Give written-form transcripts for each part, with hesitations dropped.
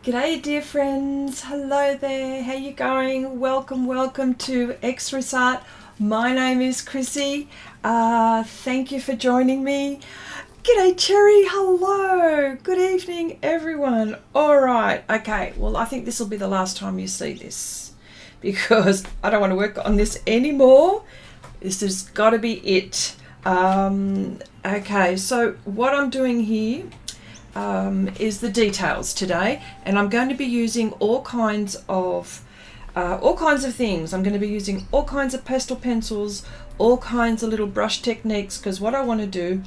G'day dear friends, hello there, how you going? Welcome to Xrissart. My name is Chrissy. Thank you for joining me. G'day Cherry, hello, good evening everyone. Alright, okay, well I think this will be the last time you see this because I don't want to work on this anymore. This has got to be it. Okay, so what I'm doing here is the details today, and I'm going to be using all kinds of things. I'm going to be using all kinds of pastel pencils, all kinds of little brush techniques, because what I want to do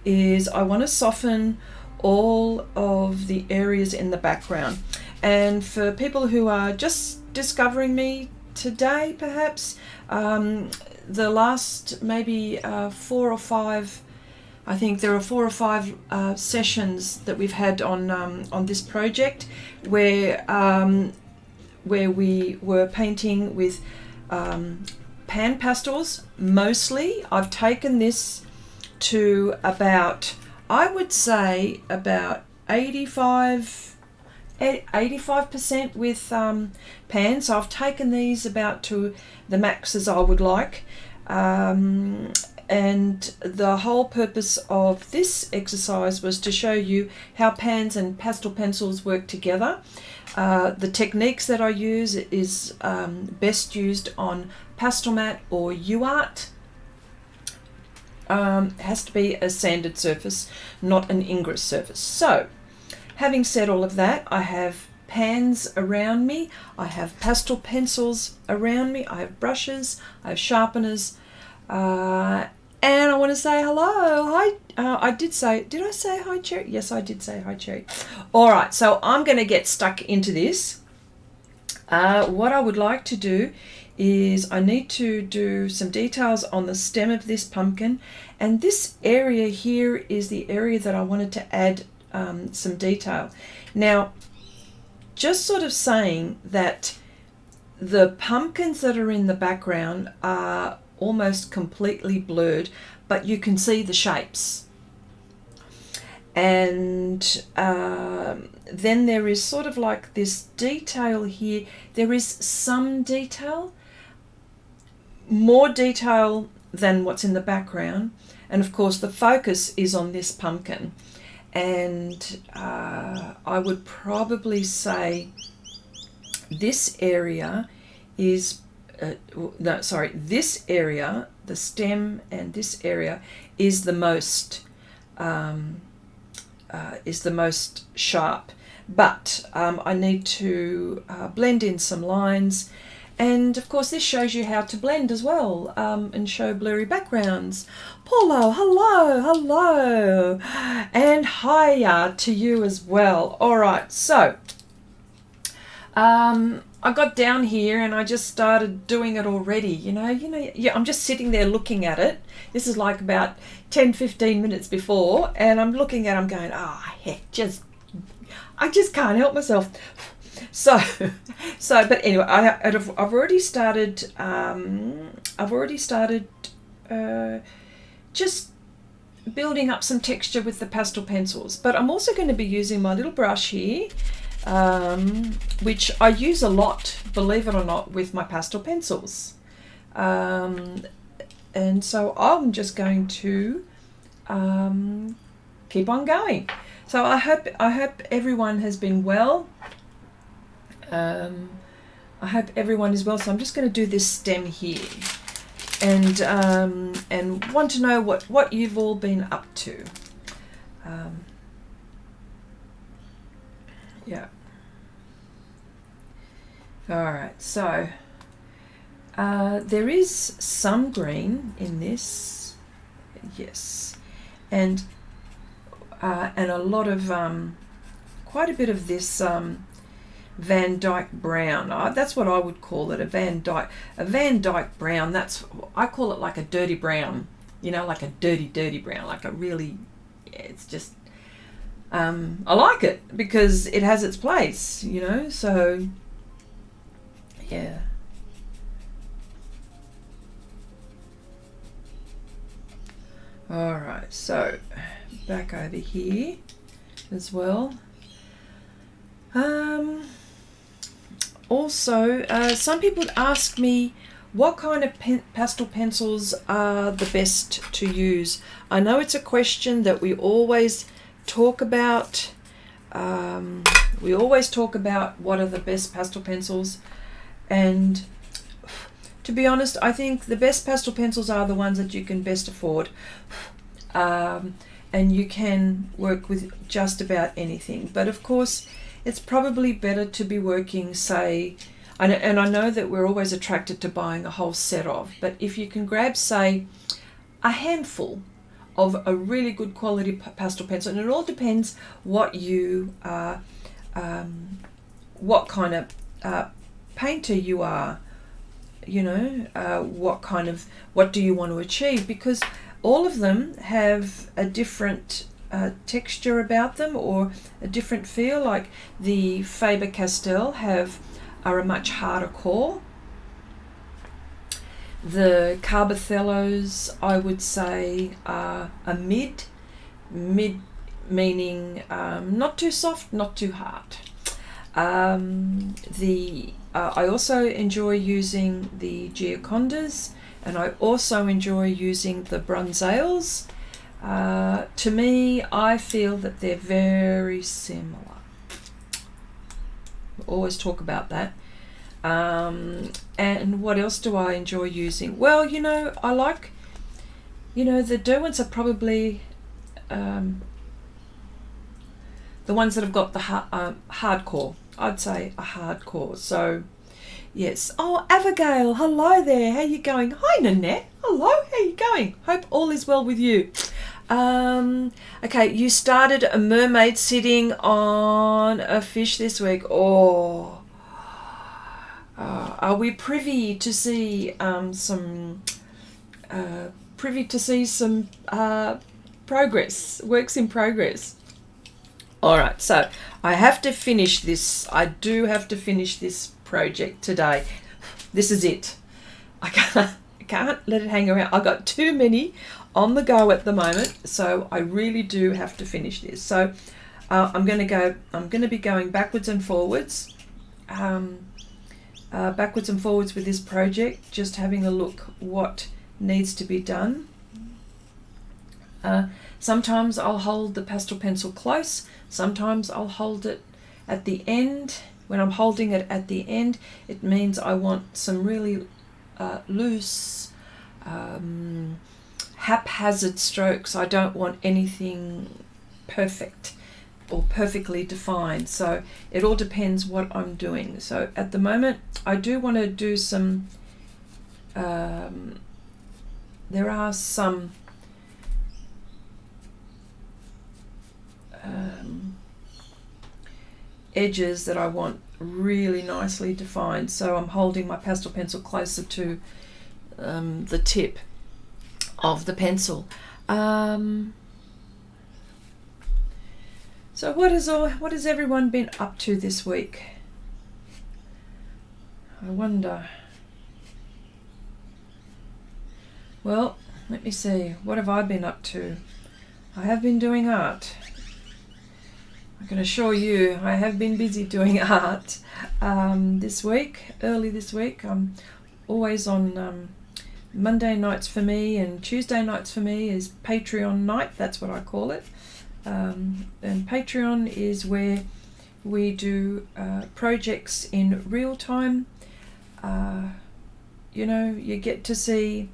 is I want to soften all of the areas in the background. And for people who are just discovering me today, perhaps the last maybe 4 or 5, I think there are 4 or 5 sessions that we've had on this project where we were painting with PanPastels mostly. I've taken this to about, I would say about 85% with pan. So I've taken these about to the max as I would like. And the whole purpose of this exercise was to show you how pans and pastel pencils work together. The techniques that I use is best used on Pastelmat or UArt. Has to be a sanded surface, not an ingress surface. So, having said all of that, I have pans around me, I have pastel pencils around me, I have brushes, I have sharpeners, and I want to say hello. Hi. Did I say hi, Cherry? Yes, I did say hi, Cherry. All right, so I'm going to get stuck into this. What I would like to do is I need to do some details on the stem of this pumpkin, and this area here is the area that I wanted to add some detail. Now, just sort of saying that the pumpkins that are in the background are almost completely blurred, but you can see the shapes. And then there is sort of like this detail here. There is some detail, more detail than what's in the background, and of course the focus is on this pumpkin. And I would probably say this area is this area, the stem and this area is the most sharp, but I need to blend in some lines. And of course this shows you how to blend as well, and show blurry backgrounds. Paulo, hello, and hiya to you as well. All right, so I got down here and I just started doing it already, yeah, I'm just sitting there looking at it. This is like about 10-15 minutes before, and I'm looking at it, I'm going, heck, I just can't help myself. So, but anyway, I've already started, just building up some texture with the pastel pencils, but I'm also going to be using my little brush here, which I use a lot, believe it or not, with my pastel pencils. And so I'm just going to keep on going. So I hope everyone has been well. I hope everyone is well. So I'm just going to do this stem here, and want to know what you've all been up to. Yeah. All right, so there is some green in this, yes, and a lot of quite a bit of this Van Dyke brown. That's what I would call it, a Van Dyke brown. I call it like a dirty brown, like a dirty brown, like a really, it's just. I like it because it has its place, so yeah. All right, so back over here as well. Also, some people ask me what kind of pastel pencils are the best to use. I know it's a question that we always talk about. We always talk about what are the best pastel pencils, and to be honest, I think the best pastel pencils are the ones that you can best afford, and you can work with just about anything. But of course, it's probably better to be working, say, and I know that we're always attracted to buying a whole set of, but if you can grab, say, a handful of a really good quality pastel pencil, and it all depends what you what kind of painter you are, you know, what do you want to achieve, because all of them have a different texture about them, or a different feel. Like the Faber-Castell are a much harder core. The Carbothellos, I would say, are a mid meaning not too soft, not too hard. I also enjoy using the Giocondas, and I also enjoy using the Brunsales. To me, I feel that they're very similar. We always talk about that. And what else do I enjoy using? Well, you know, I like, you know, the Derwents are probably the ones that have got the hardcore. I'd say a hardcore. So, yes. Oh, Abigail, hello there. How you going? Hi, Nanette. Hello, how you going? Hope all is well with you. Okay, you started a mermaid sitting on a fish this week. Oh, are we privy to see some progress, works in progress? All right, so I have to finish this. I do have to finish this project today. This is it. I can't let it hang around. I got too many on the go at the moment, so I really do have to finish this. So I'm going to be going backwards and forwards. Backwards and forwards with this project, just having a look what needs to be done. Sometimes I'll hold the pastel pencil close, sometimes I'll hold it at the end. When I'm holding it at the end, it means I want some really loose, haphazard strokes. I don't want anything perfect or perfectly defined, so it all depends what I'm doing. So at the moment I do want to do some there are some edges that I want really nicely defined, so I'm holding my pastel pencil closer to the tip of the pencil. So what has everyone been up to this week? I wonder. Well, let me see. What have I been up to? I have been doing art. I can assure you I have been busy doing art this week, early this week. I'm always on Monday nights for me, and Tuesday nights for me is Patreon night, that's what I call it. And Patreon is where we do projects in real time. You know, you get to see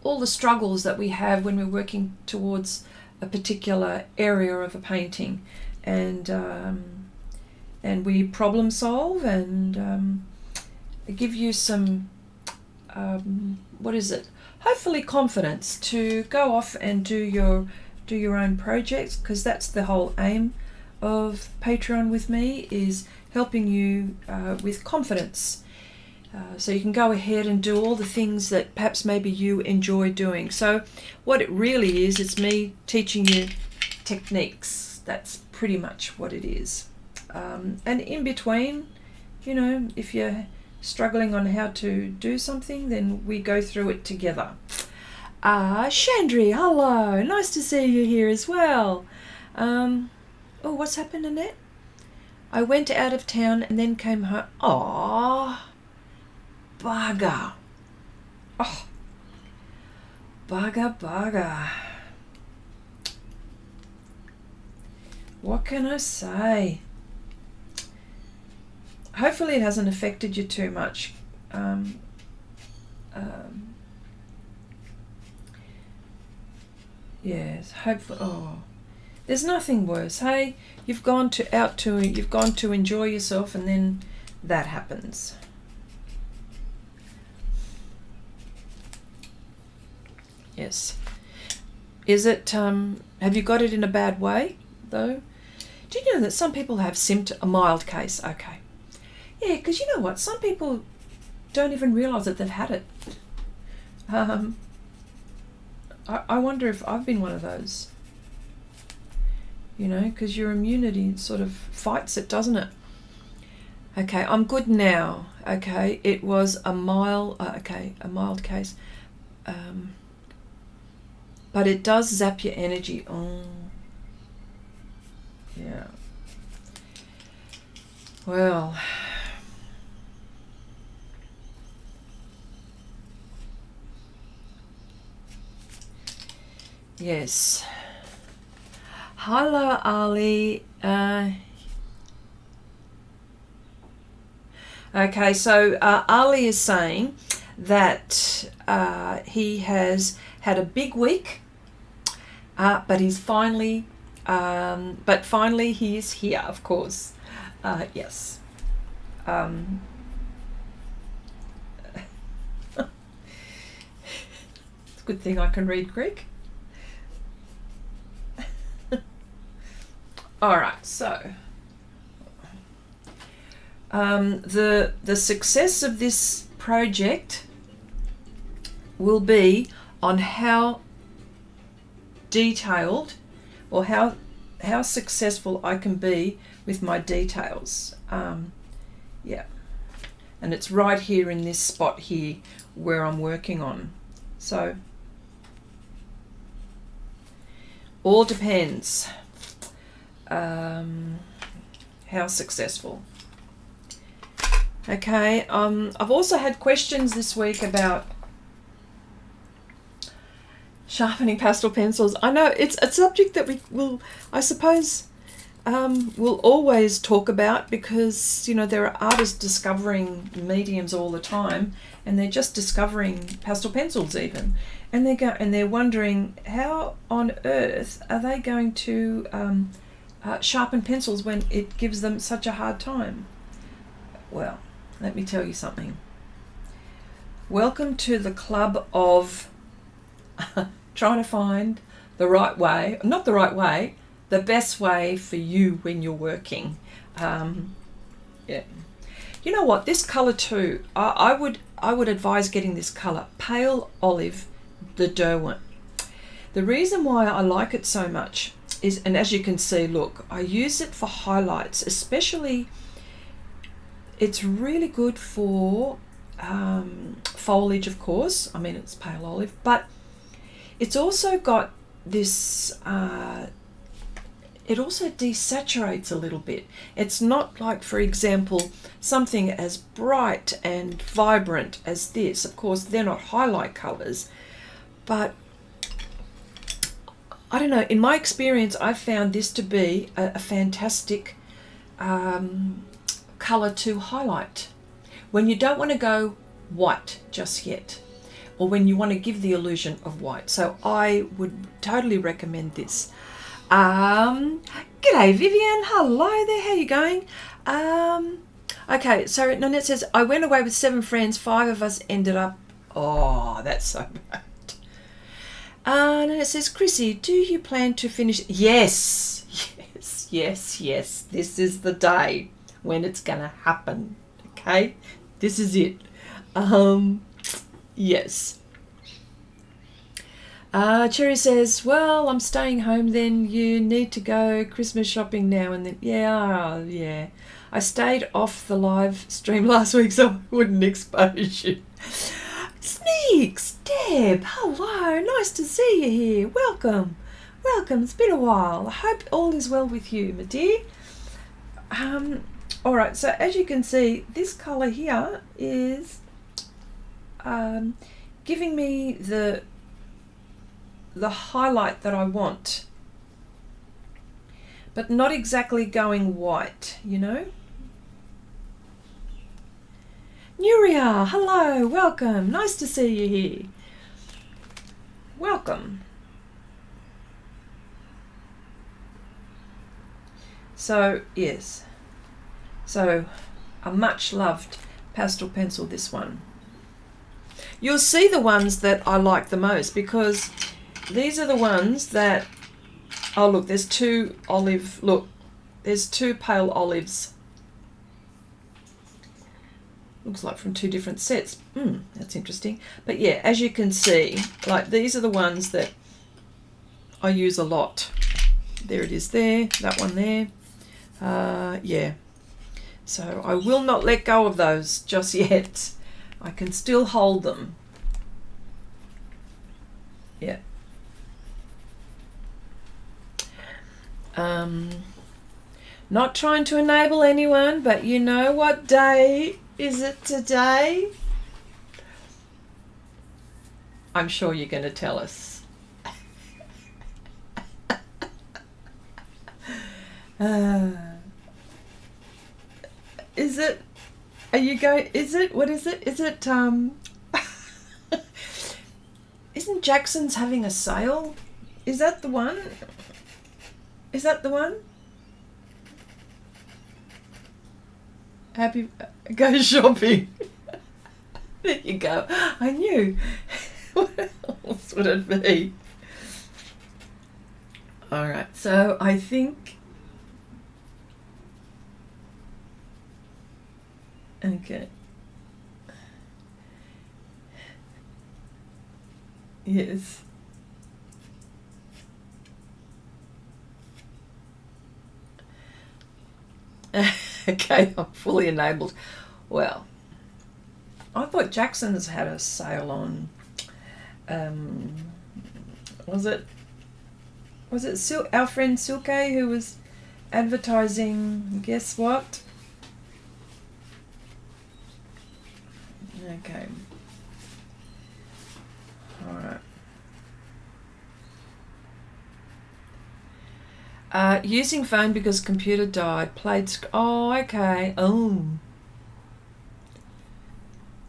all the struggles that we have when we're working towards a particular area of a painting, and we problem solve and give you some hopefully confidence to go off and do your own projects, because that's the whole aim of Patreon with me, is helping you with confidence. So you can go ahead and do all the things that perhaps maybe you enjoy doing. So what it really is, it's me teaching you techniques. That's pretty much what it is. And in between, you know, if you're struggling on how to do something, then we go through it together. Chandri, hello. Nice to see you here as well. Oh, what's happened, Annette? I went out of town and then came home. Aww. Bugger. Oh. Bugger. What can I say? Hopefully it hasn't affected you too much. Yes, hopefully. Oh, there's nothing worse. Hey, you've gone to enjoy yourself, and then that happens. Yes. Is it? Have you got it in a bad way though? Do you know that some people have a mild case? Okay. Yeah, because you know what? Some people don't even realise that they've had it. I wonder if I've been one of those. You know, because your immunity sort of fights it, doesn't it? Okay, I'm good now. Okay, it was a mild case. But it does zap your energy. Oh, yeah. Well, yes. Hello, Ali. Okay, so Ali is saying that he has had a big week, but he's finally he is here, of course. Yes. It's a good thing I can read Greek. All right, so the success of this project will be on how detailed or how successful I can be with my details. Yeah, and it's right here in this spot here where I'm working on. So all depends how successful. Okay, I've also had questions this week about sharpening pastel pencils. I know it's a subject that we will, I suppose, we'll always talk about, because you know there are artists discovering mediums all the time, and they're just discovering pastel pencils even, and they're wondering how on earth are they going to sharpen pencils when it gives them such a hard time. Well, let me tell you something. Welcome to the club of trying to find the right way, not the right way, the best way for you when you're working. Yeah. You know what? This color too, I would advise getting this color, Pale Olive, the Derwent. The reason why I like it so much is, and as you can see, look, I use it for highlights, especially. It's really good for foliage, of course. I mean, it's pale olive, but it's also got this, it also desaturates a little bit. It's not like, for example, something as bright and vibrant as this. Of course, they're not highlight colors, but I don't know, in my experience, I've found this to be a fantastic color to highlight when you don't want to go white just yet, or when you want to give the illusion of white. So I would totally recommend this. G'day Vivian, hello there, how you going? Okay, so Nanette says, I went away with 7 friends, 5 of us ended up, oh, that's so bad. And it says, Chrissy, do you plan to finish? Yes, this is the day when it's gonna happen. Okay, this is it. Yes. Cherry says, well, I'm staying home then. You need to go Christmas shopping now and then. Yeah. I stayed off the live stream last week so I wouldn't expose you. Sneaky Felix, Deb, hello, nice to see you here. Welcome, welcome. It's been a while. I hope all is well with you, my dear. All right, so as you can see, this colour here is giving me the highlight that I want, but not exactly going white, you know. Nuria, hello, welcome, nice to see you here. Welcome. So yes, so a much loved pastel pencil, this one. You'll see the ones that I like the most, because these are the ones that, oh look, there's two olive, look, there's two pale olives. Looks like from two different sets. That's interesting. But yeah, as you can see, like these are the ones that I use a lot. There it is there, that one there. Yeah. So I will not let go of those just yet. I can still hold them. Yeah. Not trying to enable anyone, but you know what day is it today? I'm sure you're going to tell us. Is it? Are you going? Is it? What is it? Is it? Isn't Jackson's having a sale? Is that the one? Is that the one? Happy, go shopping. There you go. I knew. What else would it be? All right. So I think. Okay. Yes. Okay, I'm fully enabled. Well, I thought Jackson's had a sale on, was it our friend Silke who was advertising, guess what? Okay. All right. Using phone because computer died. Played. Oh, okay. Oh.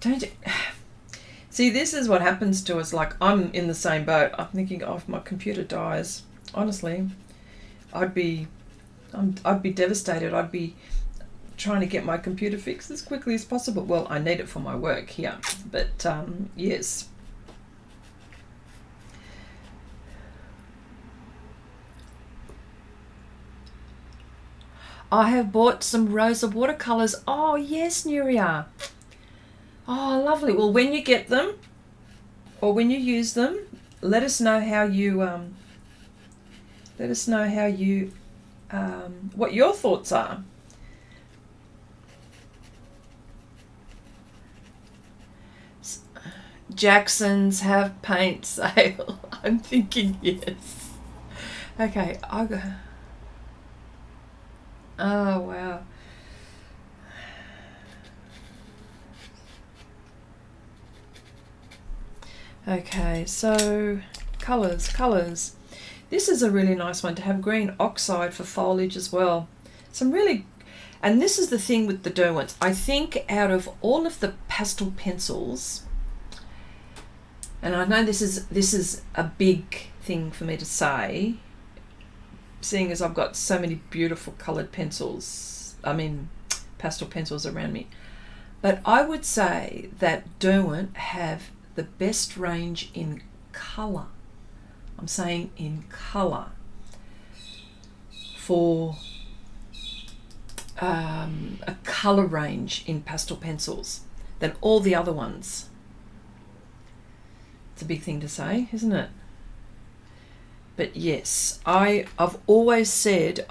Don't you see? This is what happens to us. Like, I'm in the same boat. I'm thinking, oh, if my computer dies, honestly, I'd be devastated. I'd be trying to get my computer fixed as quickly as possible. Well, I need it for my work here, but yes. I have bought some Rosa watercolors. Oh yes, Nuria. Oh, lovely. Well, when you get them or when you use them, let us know how you what your thoughts are. Jackson's have paint sale. I'm thinking yes. Okay, I'll go. Oh wow. Okay, so colours. This is a really nice one to have green oxide for foliage as well. Some really, and this is the thing with the Derwents. I think out of all of the pastel pencils, and I know this is a big thing for me to say, seeing as I've got so many beautiful coloured pencils, pastel pencils around me. But I would say that Derwent have the best range in colour. I'm saying in colour for a colour range in pastel pencils than all the other ones. It's a big thing to say, isn't it? But yes, I've always said,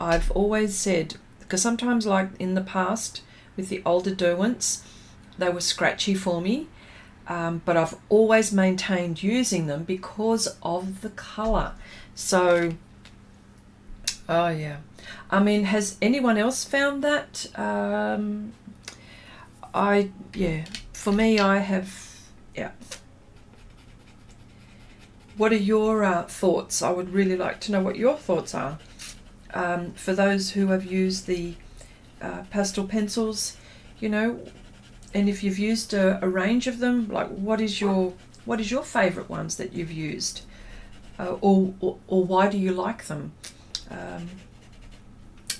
because sometimes, like in the past with the older Derwents, they were scratchy for me, but I've always maintained using them because of the colour. So, oh yeah. I mean, has anyone else found that? For me, I have, yeah. What are your thoughts? I would really like to know what your thoughts are. For those who have used the pastel pencils, you know, and if you've used a range of them, like what is your favourite ones that you've used, or why do you like them?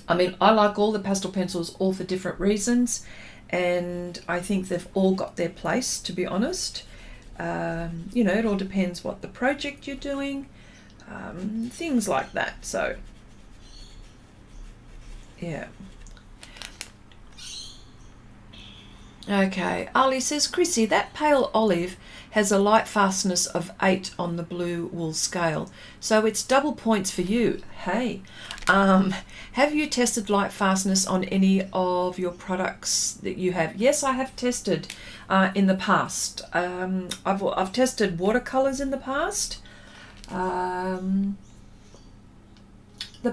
I mean, I like all the pastel pencils, all for different reasons, and I think they've all got their place, to be honest. You know, it all depends what the project you're doing, things like that. So, yeah. Okay, Ali says, Chrissy, that pale olive has a light fastness of 8 on the blue wool scale, so it's double points for you. Hey, have you tested light fastness on any of your products that you have? Yes, I have tested in the past. I've tested watercolors in the past. The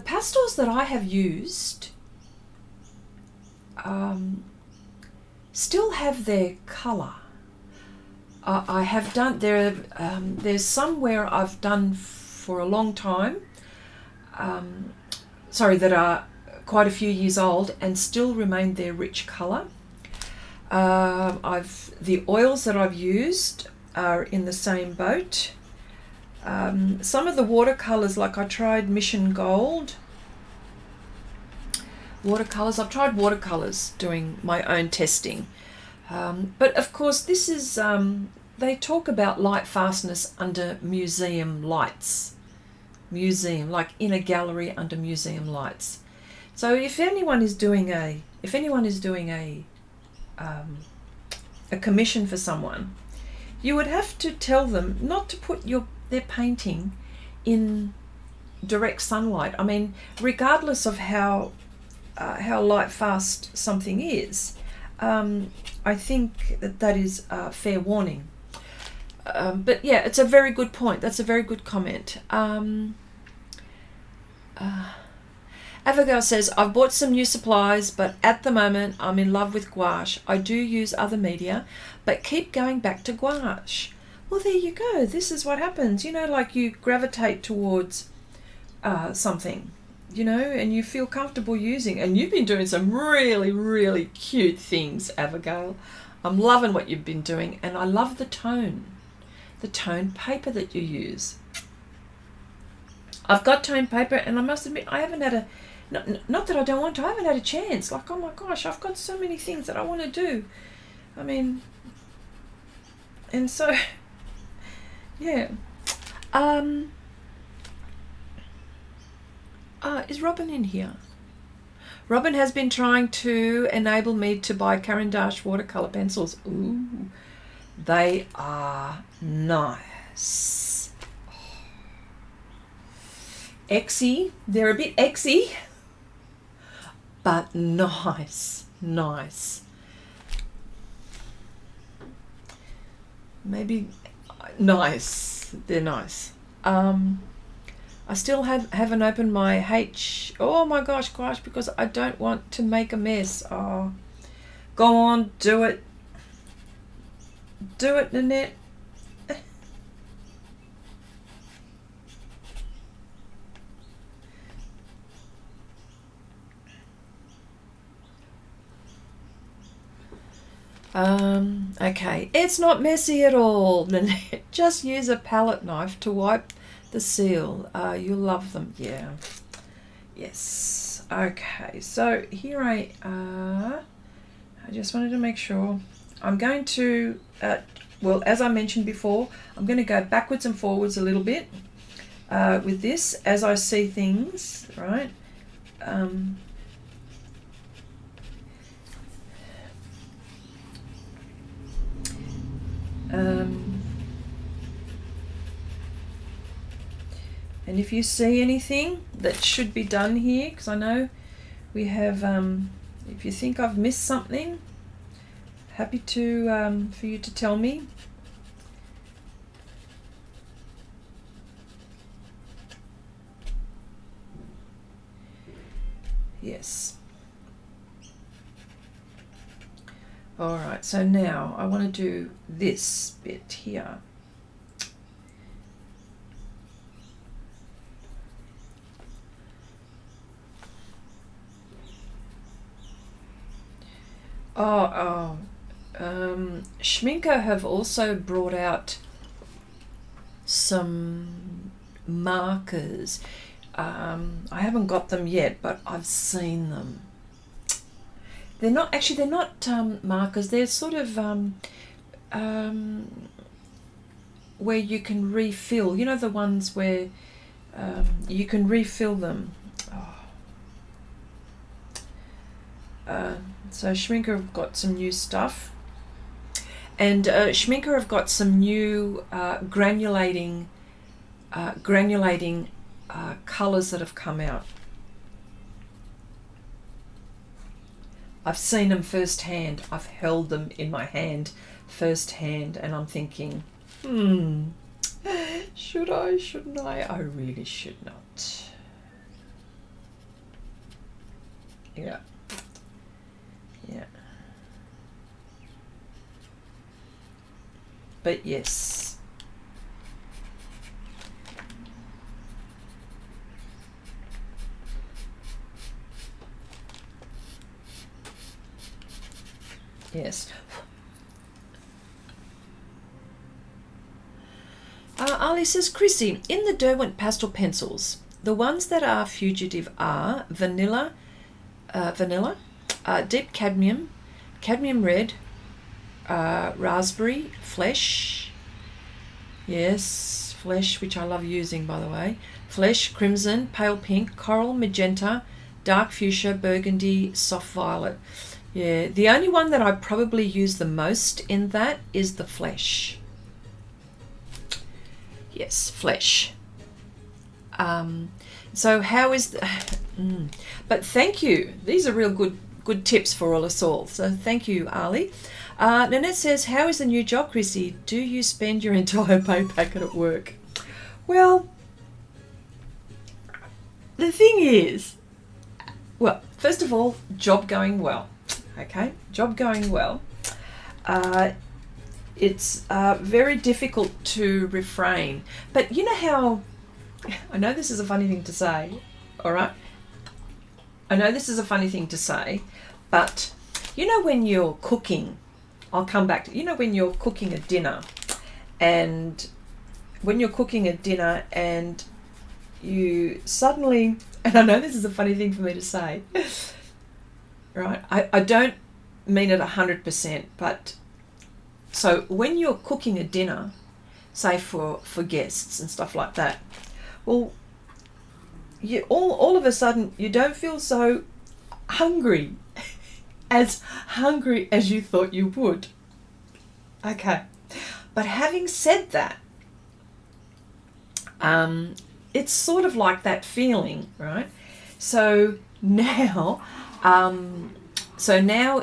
pastels that I have used still have their colour. I have done there's some where I've done for a long time, that are quite a few years old and still remain their rich colour. The oils that I've used are in the same boat. Some of the watercolours, like I tried Mission Gold watercolours. I've tried watercolours doing my own testing. But of course this is, they talk about light fastness under museum lights. Like in a gallery under museum lights. So if anyone is doing a commission for someone, you would have to tell them not to put their painting in direct sunlight. I mean, regardless of how light fast something is, I think that is fair warning. But yeah, it's a very good point. That's a very good comment. Abigail says, I've bought some new supplies, but at the moment I'm in love with gouache. I do use other media, but keep going back to gouache. Well, there you go. This is what happens. You know, like you gravitate towards something, you know, and you feel comfortable using. And you've been doing some really, really cute things, Abigail. I'm loving what you've been doing, and I love the tone paper that you use. I've got tone paper, and I must admit, I haven't had not that I don't want to, I haven't had a chance. Like, oh my gosh, I've got so many things that I want to do. I mean, and so, yeah. Is Robin in here? Robin has been trying to enable me to buy Caran d'Ache watercolor pencils. Ooh, they are nice. Exy, they're a bit exy, but nice. Maybe nice. They're nice. I still haven't opened my oh my gosh, because I don't want to make a mess. Oh, go on, do it. Do it, Nanette. Okay, it's not messy at all, Nanette. Just use a palette knife to wipe the seal. You'll love them. Yeah. Yes. Okay, so here I just wanted to make sure. I'm going to, well, as I mentioned before, I'm going to go backwards and forwards a little bit with this as I see things, right? And if you see anything that should be done here, because I know we have, if you think I've missed something, happy to for you to tell me. Yes. All right, so now I want to do this bit here. Schminker have also brought out some markers. I haven't got them yet, but I've seen them. They're not markers. They're sort of where you can refill. You know, the ones where you can refill them. So Schminker have got some new stuff, and Schminker have got some new granulating colours that have come out. I've seen them firsthand. I've held them in my hand firsthand, and I'm thinking, should I, shouldn't I? I really should not. Yeah. Yeah. But yes. Yes. Ali says, Chrissy, in the Derwent pastel pencils, the ones that are fugitive are vanilla, deep cadmium, cadmium red, raspberry, flesh, yes, flesh, which I love using, by the way, flesh, crimson, pale pink, coral, magenta, dark fuchsia, burgundy, soft violet. Yeah, the only one that I probably use the most in that is the flesh. Yes, flesh. So how is but thank you. These are real good tips for all us all. So thank you, Ali. Nanette says, how is the new job, Chrissy? Do you spend your entire pay packet at work? Well, the thing is, well, first of all, job going well. Okay, job going well. It's very difficult to refrain. But you know how, I know this is a funny thing to say, all right? I know this is a funny thing to say, but you know when you're cooking, I'll come back to, you know when you're cooking a dinner, and when you're cooking a dinner and you suddenly, and I know this is a funny thing for me to say, right? I don't mean it 100%, but so when you're cooking a dinner, say for guests and stuff like that, well, you all of a sudden you don't feel so hungry as you thought you would. Okay, but having said that, it's sort of like that feeling, right? So now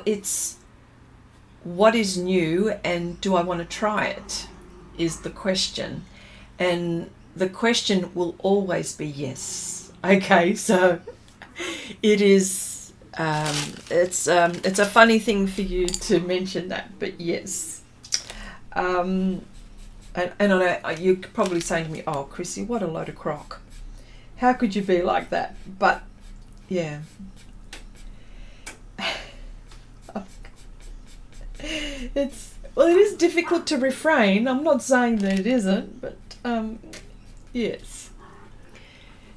it's what is new and do I want to try it is the question, and the question will always be yes. Okay, so it is it's a funny thing for you to mention that, but yes. And I know you're probably saying to me, oh Chrissy, what a load of crock, how could you be like that? But yeah, it is difficult to refrain. I'm not saying that it isn't, but yes,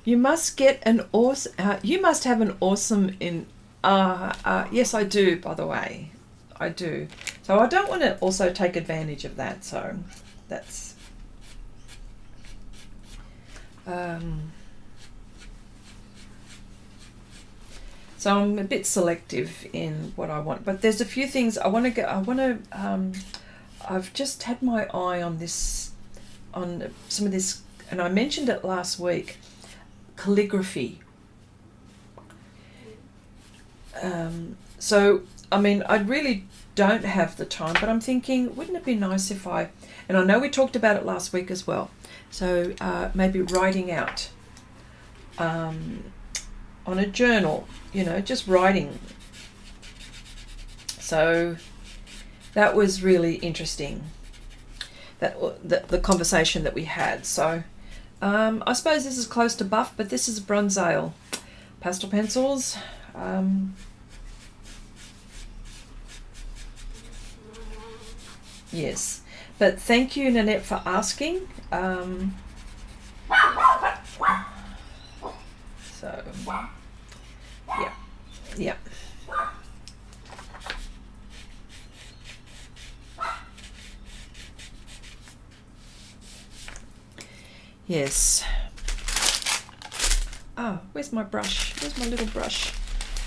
you must get an awesome. You must have an awesome in. Yes, I do. By the way, I do. So I don't want to also take advantage of that. So that's. So I'm a bit selective in what I want, but there's a few things I want to go. I've just had my eye on this, on some of this, and I mentioned it last week. Calligraphy. So I mean, I really don't have the time, but I'm thinking, wouldn't it be nice if I? And I know we talked about it last week as well. So maybe writing out. on a journal, you know, just writing. So that was really interesting, the conversation that we had. So I suppose this is close to buff, but this is bronze ale pastel pencils. Yes, but thank you, Nanette, for asking. So yeah. Yes. Oh, where's my brush? Where's my little brush?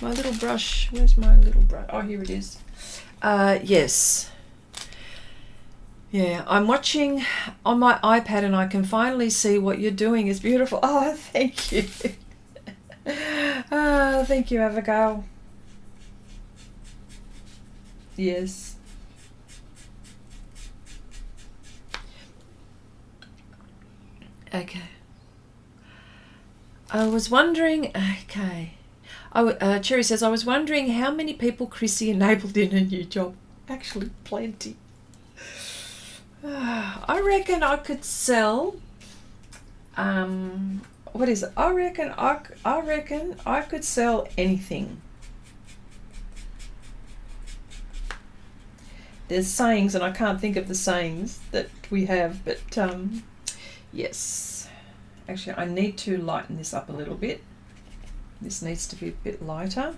My little brush. Where's my little brush? Oh, here it is. Yes. Yeah, I'm watching on my iPad and I can finally see what you're doing is beautiful. Oh, thank you. Oh, thank you, Abigail. Yes. Okay. I was wondering, okay. Cherry says, I was wondering how many people Chrissy enabled in a new job. Actually, plenty. I reckon I could sell, what is it? I reckon I could sell anything. There's sayings, and I can't think of the sayings that we have, but yes. Actually, I need to lighten this up a little bit. This needs to be a bit lighter.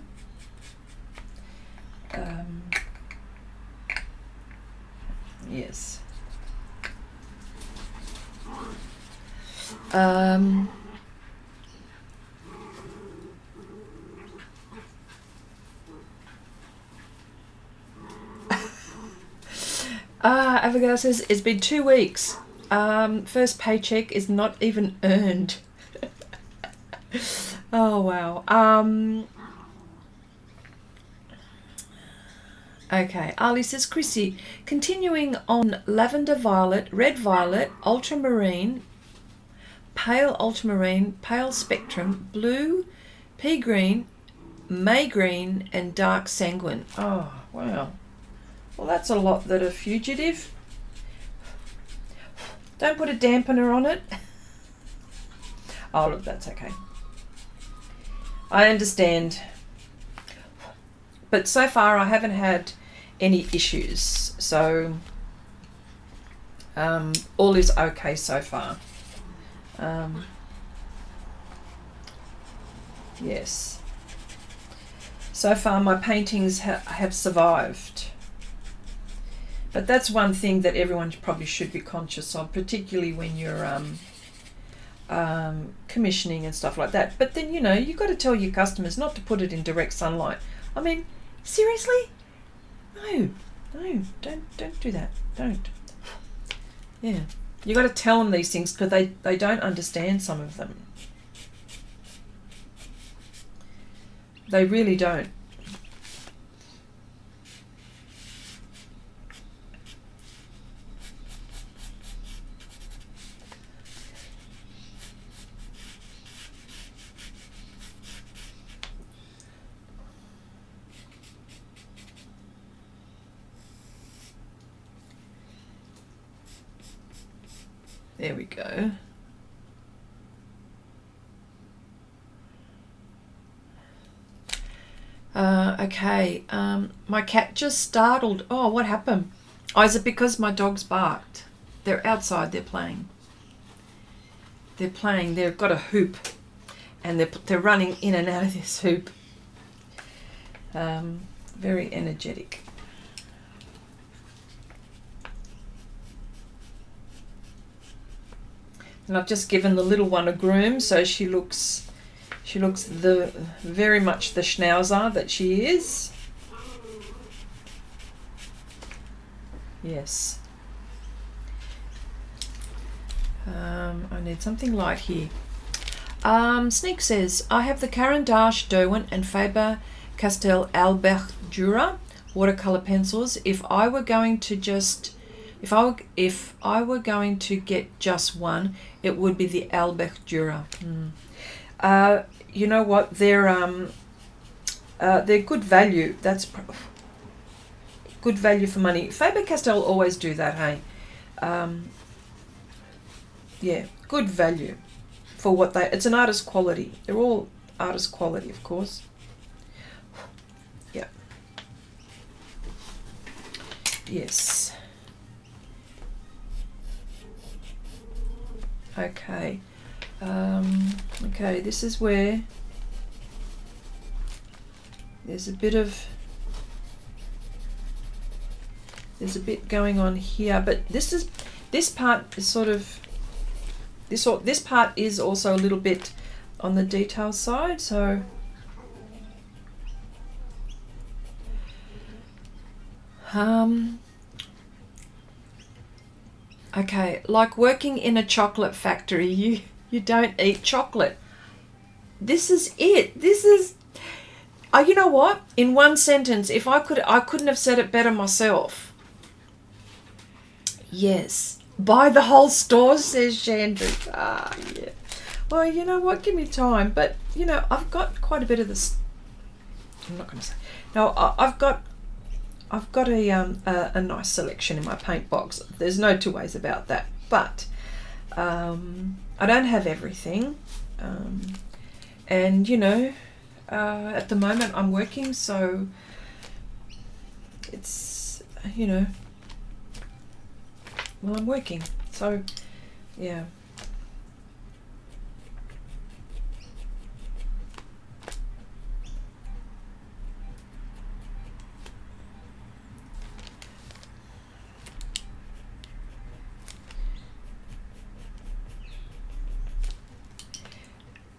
Yes. Abigail says, it's been 2 weeks. First paycheck is not even earned. Oh, wow. Okay, Ali says, Chrissy, continuing on lavender violet, red violet, ultramarine, pale ultramarine, pale spectrum, blue, pea green, May green, and dark sanguine. Oh, wow. Well, that's a lot that are fugitive. Don't put a dampener on it. Oh, look, that's okay. I understand. But so far I haven't had any issues. So all is okay so far. Yes. So far my paintings have survived. But that's one thing that everyone probably should be conscious of, particularly when you're commissioning and stuff like that. But then, you know, you've got to tell your customers not to put it in direct sunlight. I mean, seriously? No, don't do that. Don't. Yeah, you got to tell them these things because they don't understand some of them. They really don't. There we go. Okay, my cat just startled. Oh, what happened? Oh, is it because my dogs barked? They're outside, they're playing. They've got a hoop and they're running in and out of this hoop. Very energetic. And I've just given the little one a groom, so she looks very much the schnauzer that she is. Yes. I need something light here. Sneak says, I have the Caran d'Ache Derwent and Faber-Castell Albert Dürer watercolor pencils. If I were going to get just one, it would be the Albert Dürer. you know what, they're good value. That's good value for money. Faber-Castell always do that, hey? Yeah, good value for what it's an artist quality. They're all artist quality, of course. Yeah. Yes. Okay. Okay, this is where there's a bit going on here, but this part is sort of this part is also a little bit on the detail side, so okay, like working in a chocolate factory, you don't eat chocolate. This is it. This is you know what? In one sentence, if I couldn't have said it better myself. Yes. Buy the whole store, says Chandra. Yeah. Well, you know what? Give me time. But, you know, I've got quite a bit of this. I'm not going to say. No, I've got a nice selection in my paint box. There's no two ways about that. But I don't have everything. And, you know, at the moment I'm working, so it's, you know, well, I'm working, so yeah.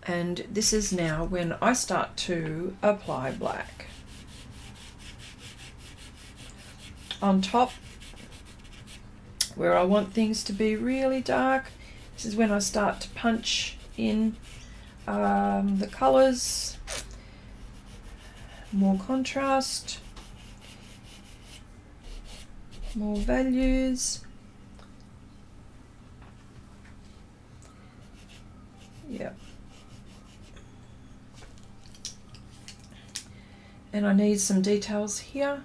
And this is now when I start to apply black on top where I want things to be really dark. This is when I start to punch in the colors, more contrast, more values. Yeah. And I need some details here.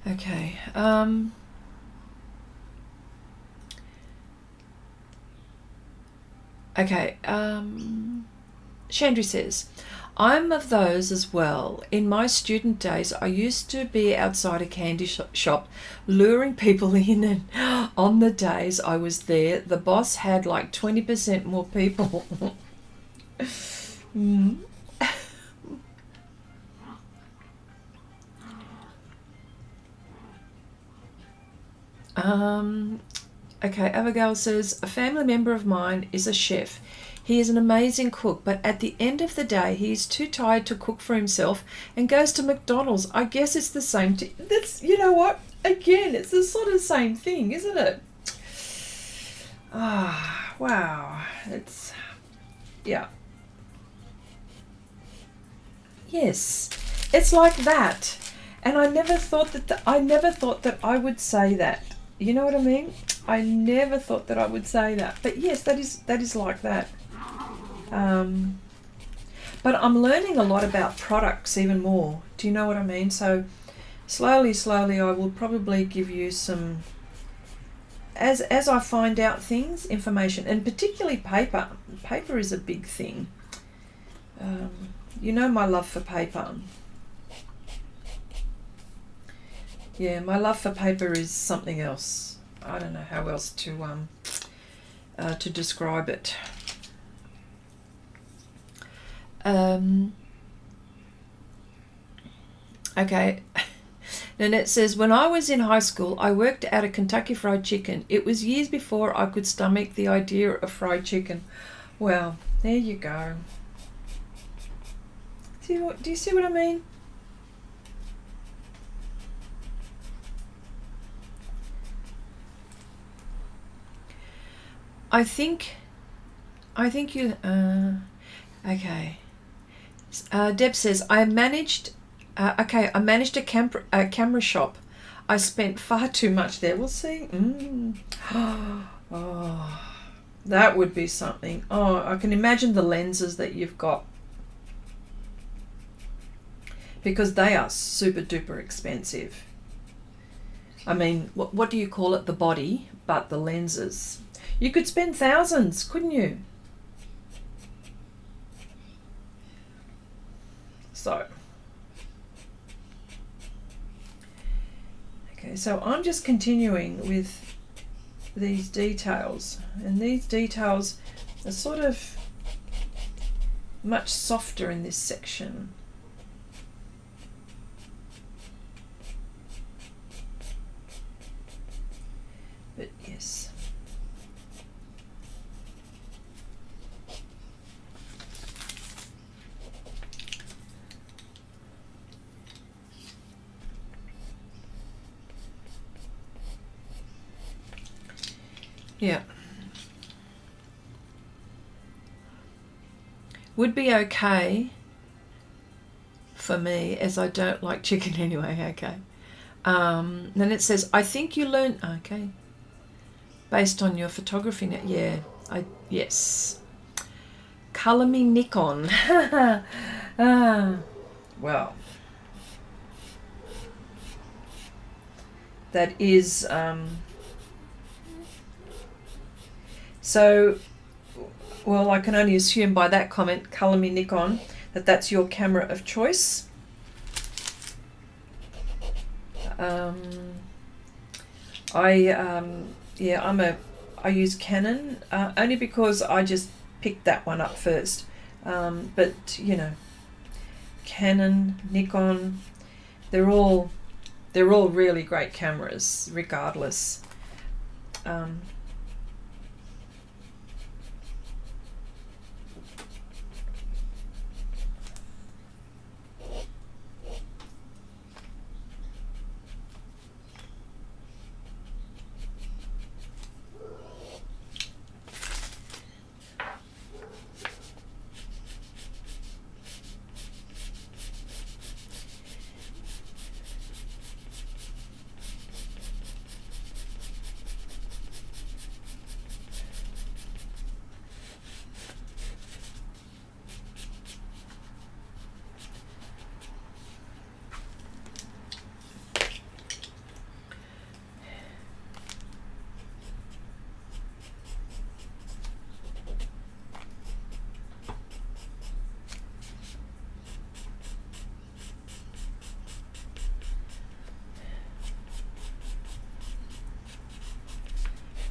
Okay. Okay. Chandri says, I'm of those as well. In my student days, I used to be outside a candy shop luring people in, and on the days I was there, the boss had like 20% more people. Okay, Abigail says, a family member of mine is a chef. He is an amazing cook, but at the end of the day, he is too tired to cook for himself and goes to McDonald's. I guess it's the same. That's, you know what? Again, it's the sort of same thing, isn't it? Ah, wow. It's, yeah. Yes, it's like that. And I never thought that I would say that. You know what I mean? I never thought that I would say that. But yes, that is like that. But I'm learning a lot about products even more. Do you know what I mean? So slowly I will probably give you some, as I find out things, information, and particularly paper. Paper is a big thing. You know my love for paper. Yeah, my love for paper is something else. I don't know how else to describe it. Okay. Nanette says, when I was in high school, I worked at a Kentucky Fried Chicken. It was years before I could stomach the idea of fried chicken. Well, there you go. Do you see what I mean? I think you, okay. Deb says, I managed a camera shop. I spent far too much there. We'll see. Oh, that would be something. Oh, I can imagine the lenses that you've got, because they are super duper expensive. I mean, what do you call it? The body, but the lenses. You could spend thousands, couldn't you? So, okay, so I'm just continuing with these details, and these details are sort of much softer in this section. But yes. Yeah. Would be okay for me, as I don't like chicken anyway. Okay. Then it says, I think you learn. Okay. Based on your photography net. Yeah. Yes. Color me Nikon. Well. That is so, well, I can only assume by that comment, Color Me Nikon, that that's your camera of choice. I use Canon only because I just picked that one up first. But you know, Canon, Nikon, they're all really great cameras, regardless.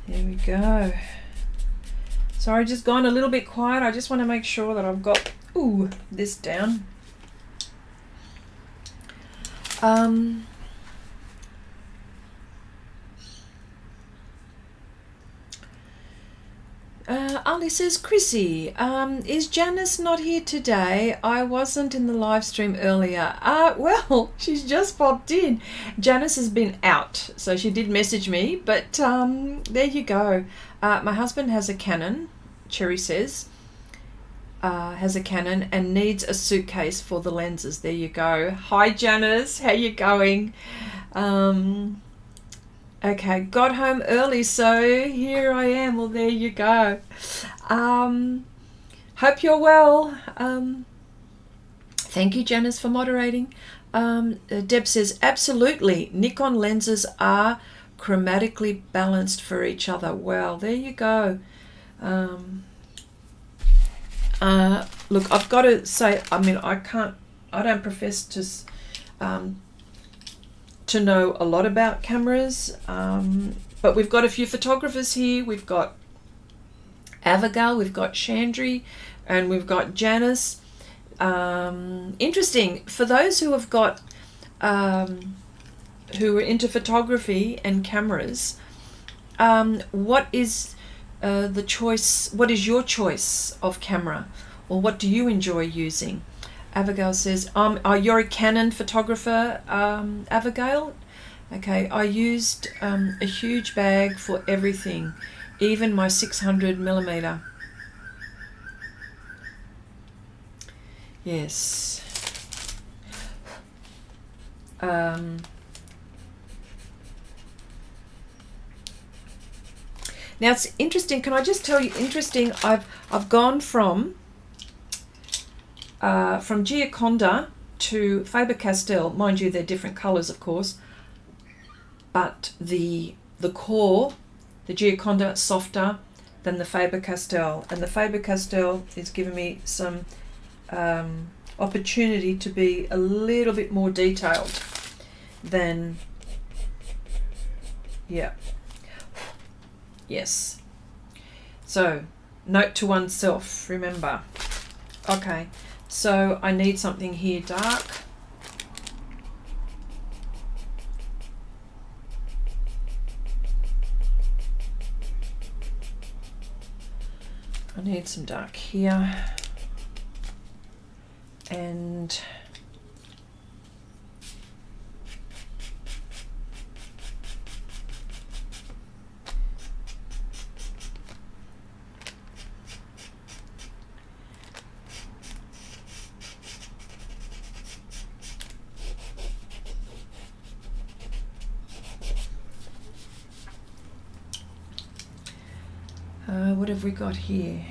There we go. Sorry, just gone a little bit quiet. I just want to make sure that I've got this down. Ali says, Chrissy, is Janice not here today? I wasn't in the live stream earlier. Well, she's just popped in. Janice has been out, so she did message me, but there you go. My husband has a Canon, Cherry says, has a Canon and needs a suitcase for the lenses. There you go. Hi, Janice. How you going? Okay, got home early, so here I am. Well, there you go. Hope you're well. Thank you, Janice, for moderating. Deb says, absolutely. Nikon lenses are chromatically balanced for each other. Well, there you go. Look, I've got to say, I mean, I don't profess to know a lot about cameras, but we've got a few photographers here. We've got Abigail, we've got Chandri, and we've got Janice. Interesting, for those who have got who are into photography and cameras, what is the choice? What is your choice of camera, or what do you enjoy using? Abigail says, you're a Canon photographer, Abigail? Okay, I used a huge bag for everything, even my 600mm. Yes. Now it's interesting. Can I just tell you? Interesting. I've gone from Gioconda to Faber-Castell. Mind you, they're different colours, of course. But the core, the Gioconda, softer than the Faber-Castell, and the Faber-Castell is giving me some opportunity to be a little bit more detailed than, yeah. Yes. So, note to oneself, remember. Okay, so I need something here dark. I need some dark here. And what have we got here?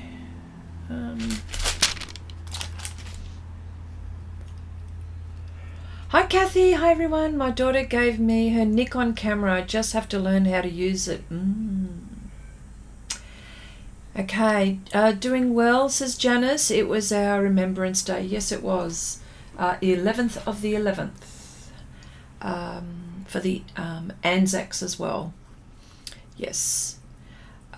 Hi Kathy, hi everyone. My daughter gave me her Nikon camera. I just have to learn how to use it. Okay, doing well, says Janice. It was our Remembrance Day. Yes, it was. 11th of the 11th. For the Anzacs as well. Yes.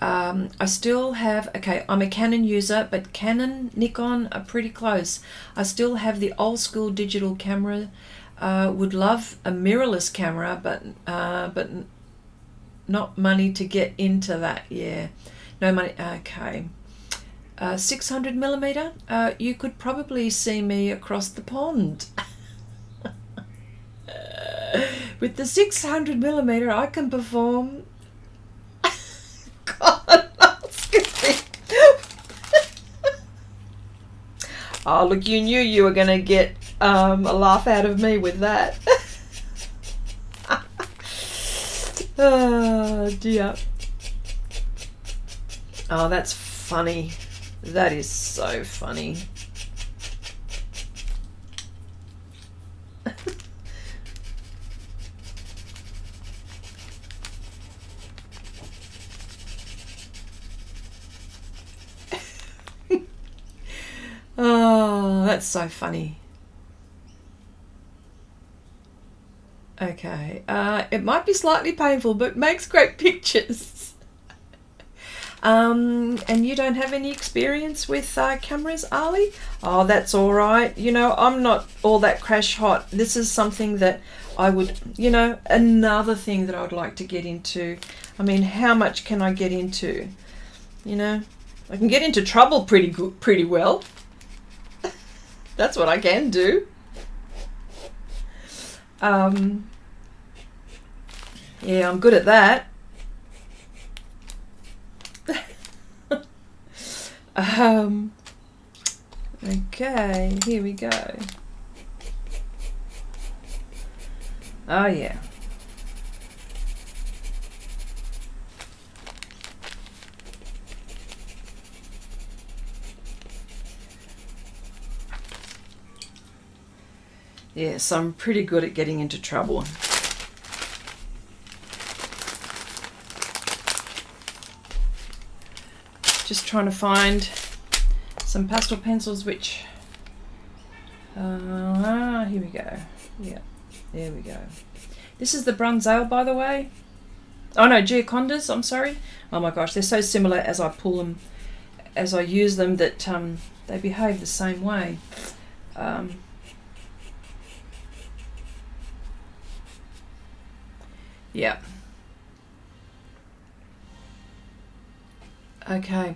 I still have, okay, I'm a Canon user, but Canon, Nikon are pretty close. I still have the old school digital camera. Would love a mirrorless camera, but not money to get into that. Yeah, no money. Okay, 600 millimeter. You could probably see me across the pond. With the 600 millimeter, I can perform. God, oh, look, you knew you were going to get a laugh out of me with that. Oh, dear. Oh, that's funny. That is so funny. Oh, that's so funny. Okay, it might be slightly painful, but makes great pictures. And you don't have any experience with cameras, Ali? Oh, that's all right. You know, I'm not all that crash hot. This is something that I would, you know, another thing that I would like to get into. I mean, how much can I get into? You know, I can get into trouble pretty well. That's what I can do. Yeah, I'm good at that. Okay, here we go. Oh yeah. Yes, I'm pretty good at getting into trouble. Just trying to find some pastel pencils which... here we go. Yeah, there we go. This is the Brunzale, by the way. Oh no, Giocondas, I'm sorry. Oh my gosh, they're so similar as I pull them, as I use them, that they behave the same way. Yeah. Okay.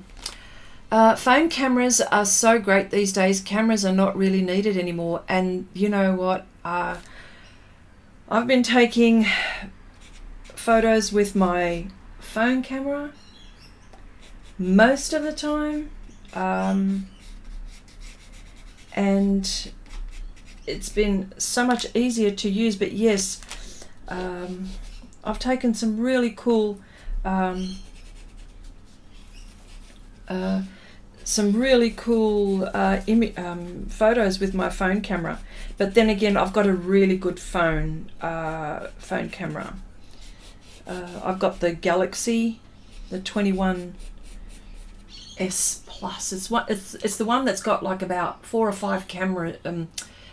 Phone cameras are so great these days. Cameras are not really needed anymore. And you know what? I've been taking photos with my phone camera most of the time. and it's been so much easier to use. But yes, I've taken some really cool photos with my phone camera. But then again, I've got a really good phone camera. I've got the Galaxy, the 21S Plus. It's the one that's got like about 4 or 5 camera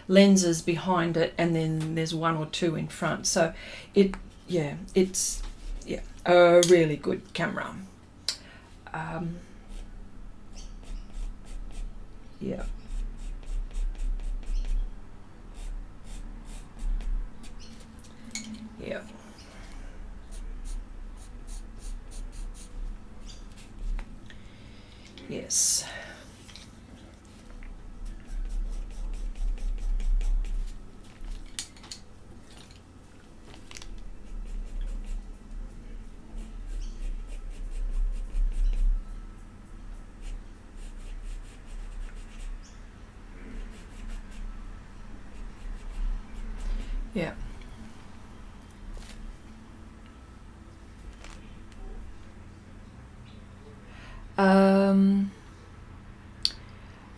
lenses behind it, and then there's 1 or 2 in front. So it's a really good camera. Yeah. Yeah. Yes. Yeah.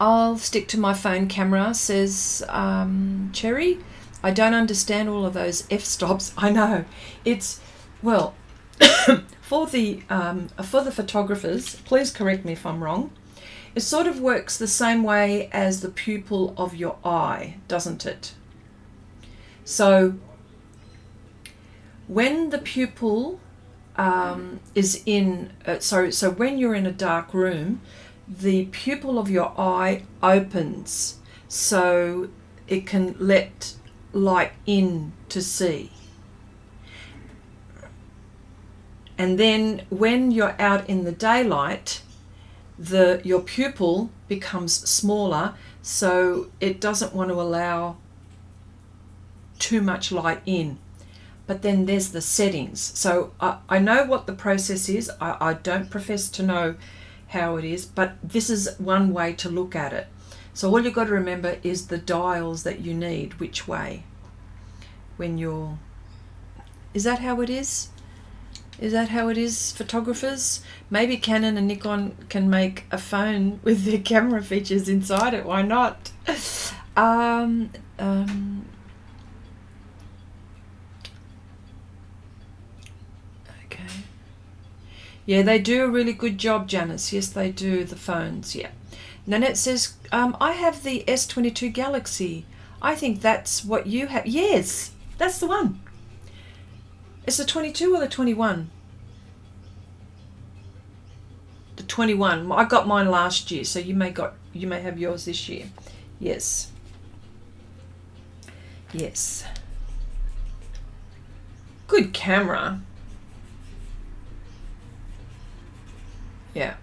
I'll stick to my phone camera, says Cherry. I don't understand all of those f-stops. I know. It's, well, for the photographers, please correct me if I'm wrong, it sort of works the same way as the pupil of your eye, doesn't it? So when the pupil is in, so when you're in a dark room, the pupil of your eye opens so it can let light in to see. And then when you're out in the daylight, your pupil becomes smaller, so it doesn't want to allow too much light in. But then there's the settings. So I know what the process is. I don't profess to know how it is, but this is one way to look at it. So all you've got to remember is the dials that you need, which way. When you're... Is that how it is? Is that how it is, photographers? Maybe Canon and Nikon can make a phone with their camera features inside it. Why not? Okay. Yeah, they do a really good job, Janice. Yes, they do, the phones, yeah. Nanette says, I have the S22 Galaxy. I think that's what you have. Yes, that's the one. It's the 22 or the 21? The 21. I got mine last year, so you may have yours this year. Yes. Yes. Good camera. Yeah.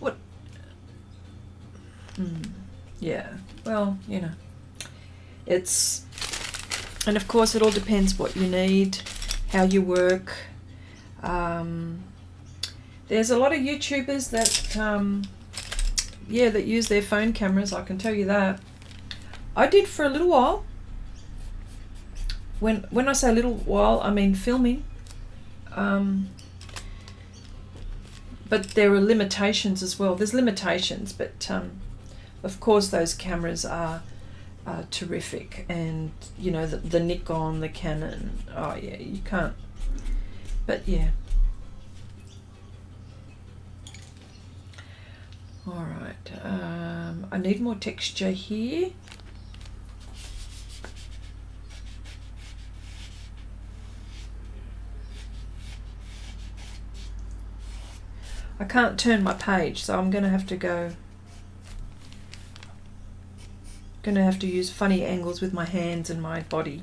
What? Yeah. Well, you know, it's, and of course it all depends what you need, how you work. There's a lot of YouTubers that, that use their phone cameras, I can tell you that. I did for a little while. When I say a little while, I mean filming. But there are limitations as well. There's limitations, but of course those cameras are terrific. And, you know, the Nikon, the Canon, oh yeah, you can't. But yeah. All right, I need more texture here. I can't turn my page, so I'm going to have to use funny angles with my hands and my body.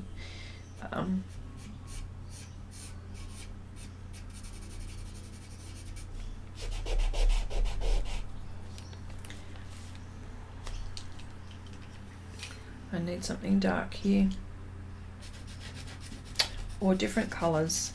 I need something dark here, or different colours.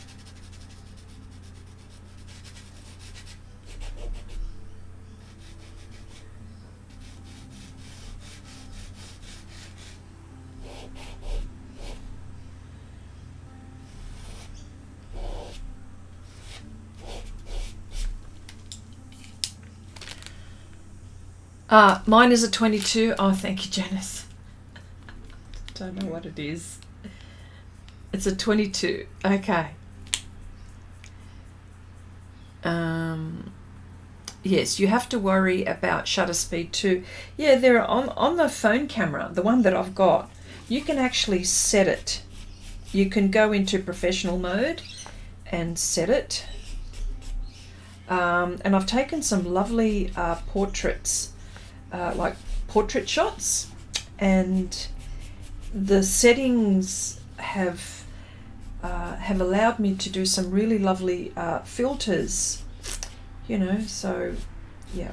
Mine is a 22. Oh, thank you, Janice. Don't know what it is. It's a 22. Okay. Yes, you have to worry about shutter speed too. Yeah, there on the phone camera, the one that I've got, you can actually set it. You can go into professional mode and set it. And I've taken some lovely portraits, like portrait shots, and the settings have allowed me to do some really lovely filters, you know, so yeah.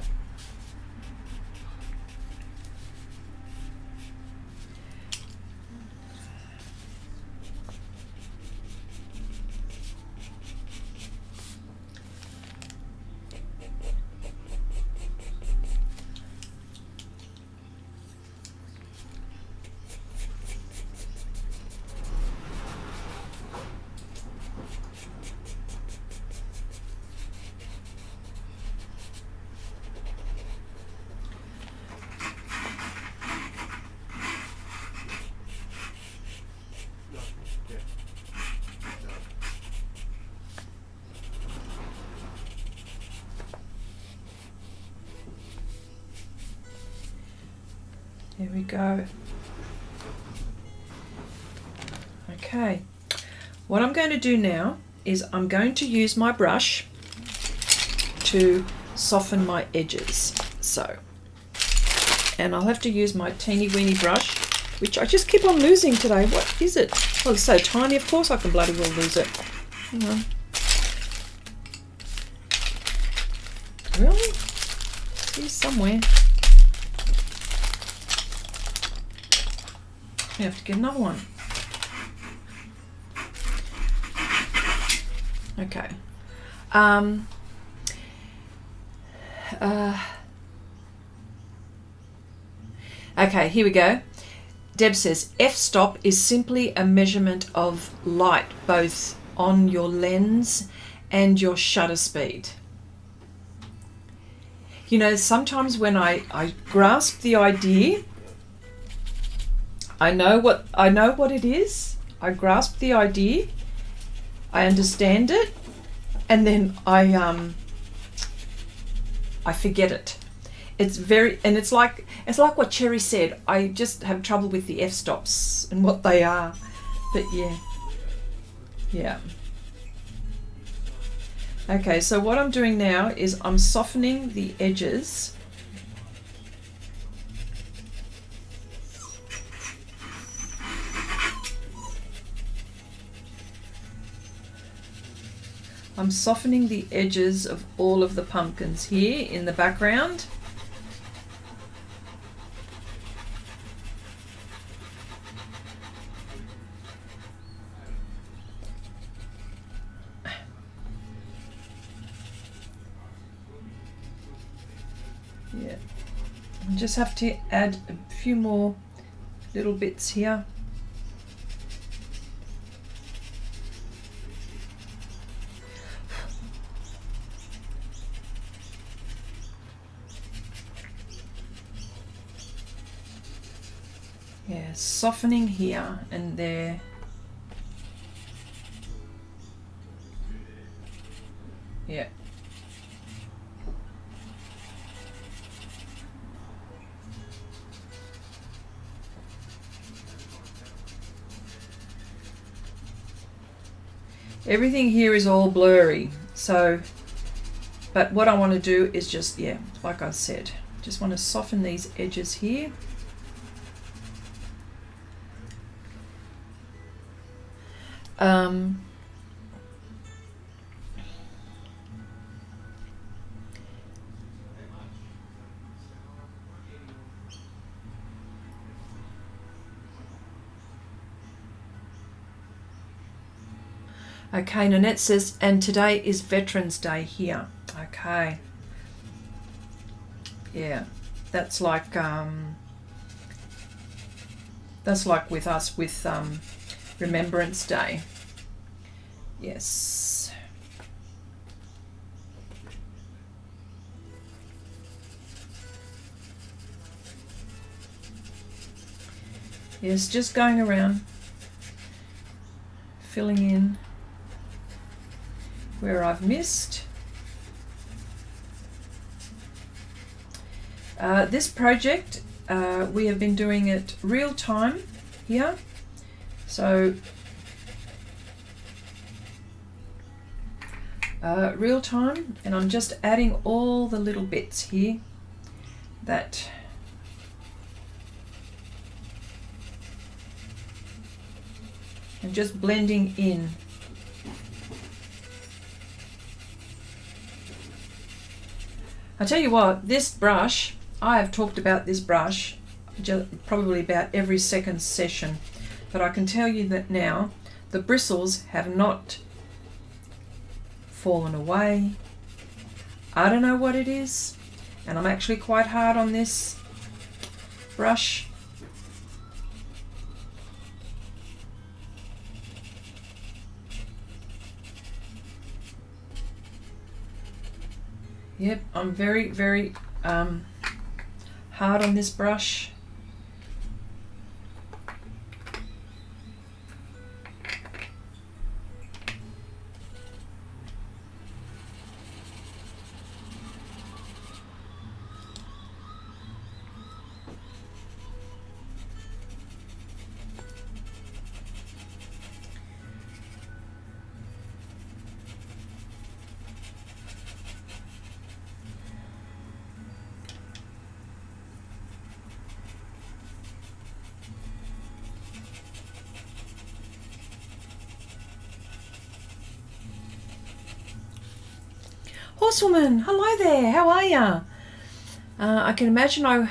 There we go. Okay, what I'm going to do now is I'm going to use my brush to soften my edges. So, and I'll have to use my teeny weeny brush, which I just keep on losing today. What is it? Oh, it's so tiny, of course I can bloody well lose it. Hang on. Really? It's here somewhere. I have to get another one. Okay. Okay, here we go. Deb says, f-stop is simply a measurement of light, both on your lens and your shutter speed. You know, sometimes when I grasp the idea, I know what it is. I grasp the idea, I understand it, and then I forget it. It's like what Cherry said. I just have trouble with the f-stops and what they are. But yeah. Okay, so what I'm doing now is I'm softening the edges. I'm softening the edges of all of the pumpkins here in the background. Yeah, I just have to add a few more little bits here. Yeah, softening here and there. Yeah. Everything here is all blurry, so, but what I want to do is just, yeah, like I said, just want to soften these edges here. Okay, Nanette says, and today is Veterans Day here. Okay. Yeah, that's like with us with Remembrance Day. Yes. Yes, just going around, filling in where I've missed. This project, we have been doing it real time here. So, real time, and I'm just adding all the little bits here that and just blending in. I tell you what, this brush, I have talked about this brush probably about every second session, but I can tell you that now the bristles have not fallen away. I don't know what it is, and I'm actually quite hard on this brush. Yep, I'm very, very hard on this brush. Horsewoman, hello there, how are ya? I can imagine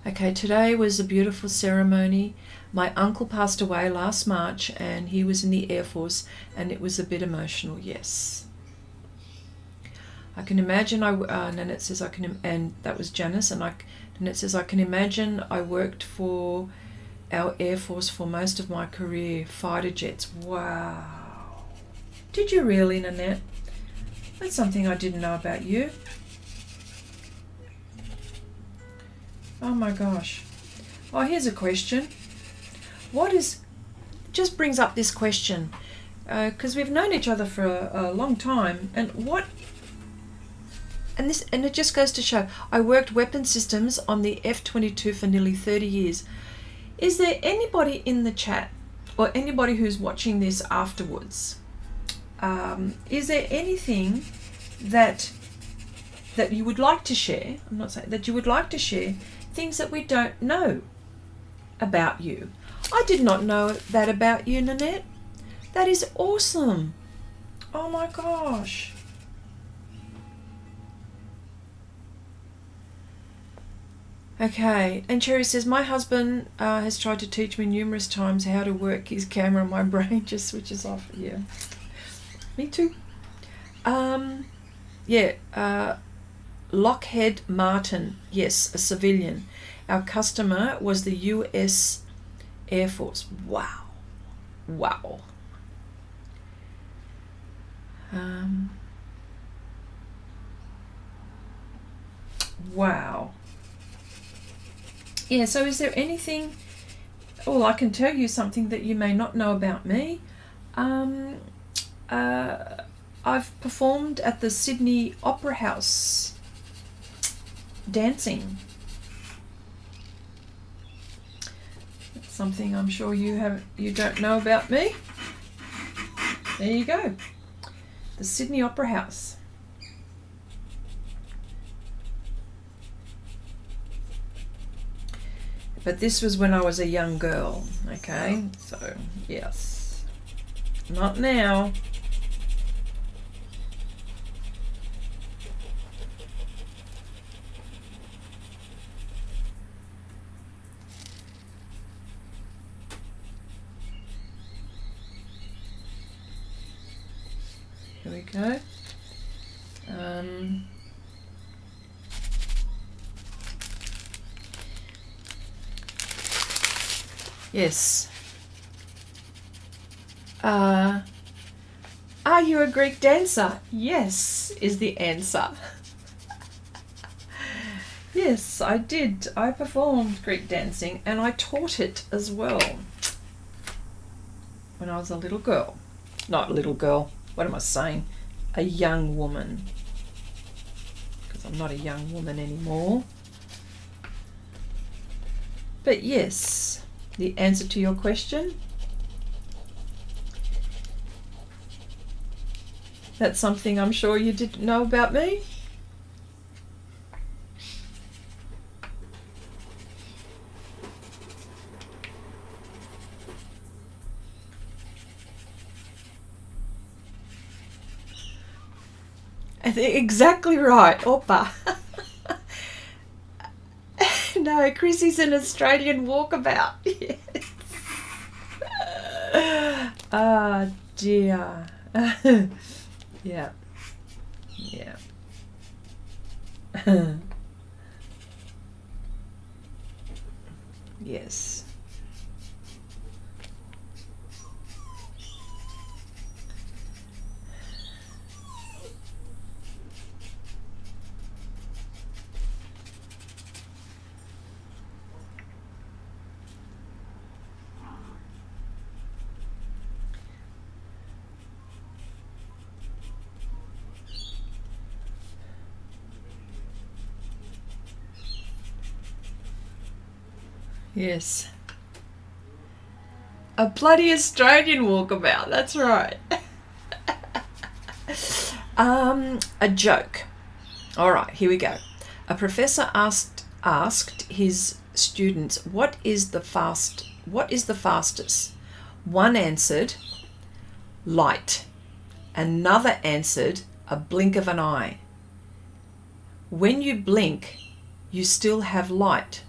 Okay, today was a beautiful ceremony. My uncle passed away last March and he was in the Air Force and it was a bit emotional, yes. I can imagine, Nanette says and that was Janice, and Nanette says, I can imagine I worked for our Air Force for most of my career, fighter jets. Wow. Did you really, Nanette? That's something I didn't know about you. Oh my gosh. Oh, here's a question. Just brings up this question, because we've known each other for a long time, and it just goes to show, I worked weapon systems on the F-22 for nearly 30 years. Is there anybody in the chat, or anybody who's watching this afterwards, is there anything that you would like to share? I'm not saying that you would like to share things that we don't know about you. I did not know that about you, Nanette. That is awesome. Oh my gosh. Okay, and Cherry says, my husband has tried to teach me numerous times how to work his camera. My brain just switches off. Yeah, me too. Lockheed Martin, yes, a civilian. Our customer was the US Air Force. Wow. Wow. Wow. Yeah, so is there anything, well, I can tell you something that you may not know about me. I've performed at the Sydney Opera House dancing. That's something I'm sure you don't know about me. There you go. The Sydney Opera House. But this was when I was a young girl, okay? So, yes. Not now. Here we go. Yes. Are you a Greek dancer? Yes, is the answer. Yes, I did. I performed Greek dancing and I taught it as well when I was a little girl. Not a little girl, what am I saying? A young woman. Because I'm not a young woman anymore. But yes, the answer to your question, that's something I'm sure you didn't know about me. Exactly right, Oppa. No, Chrissy's an Australian walkabout. Yes. Ah, dear. Yeah. Yeah. Yes. Yes. A bloody Australian walkabout, that's right. A joke. All right, here we go. A professor asked his students, what is the fastest? One answered, light. Another answered, a blink of an eye. When you blink, you still have light.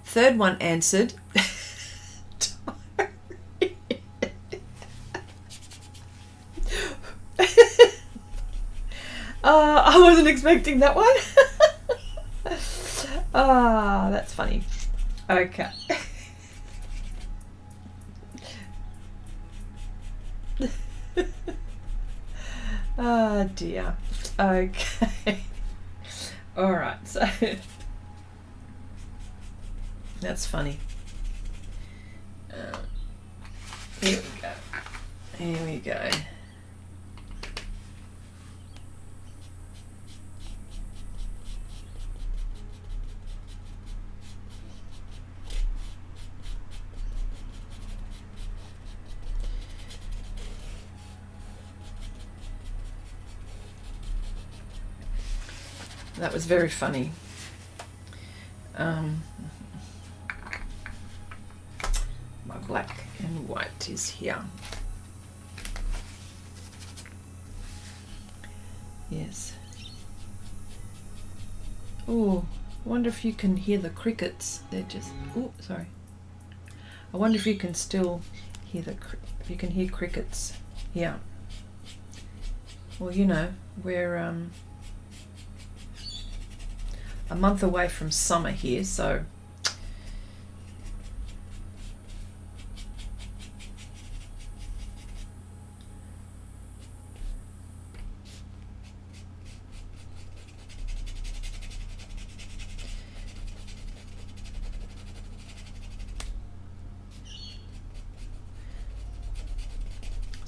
Third one answered, I wasn't expecting that one. Ah, that's funny. Okay. Oh dear. Okay. All right. So that's funny. Here we go. Here we go. That was very funny. My black and white is here. Yes. Oh, I wonder if you can hear the crickets. They're just, oh, sorry. I wonder if you can still hear if you can hear crickets. Yeah. Well, you know, we're a month away from summer here, so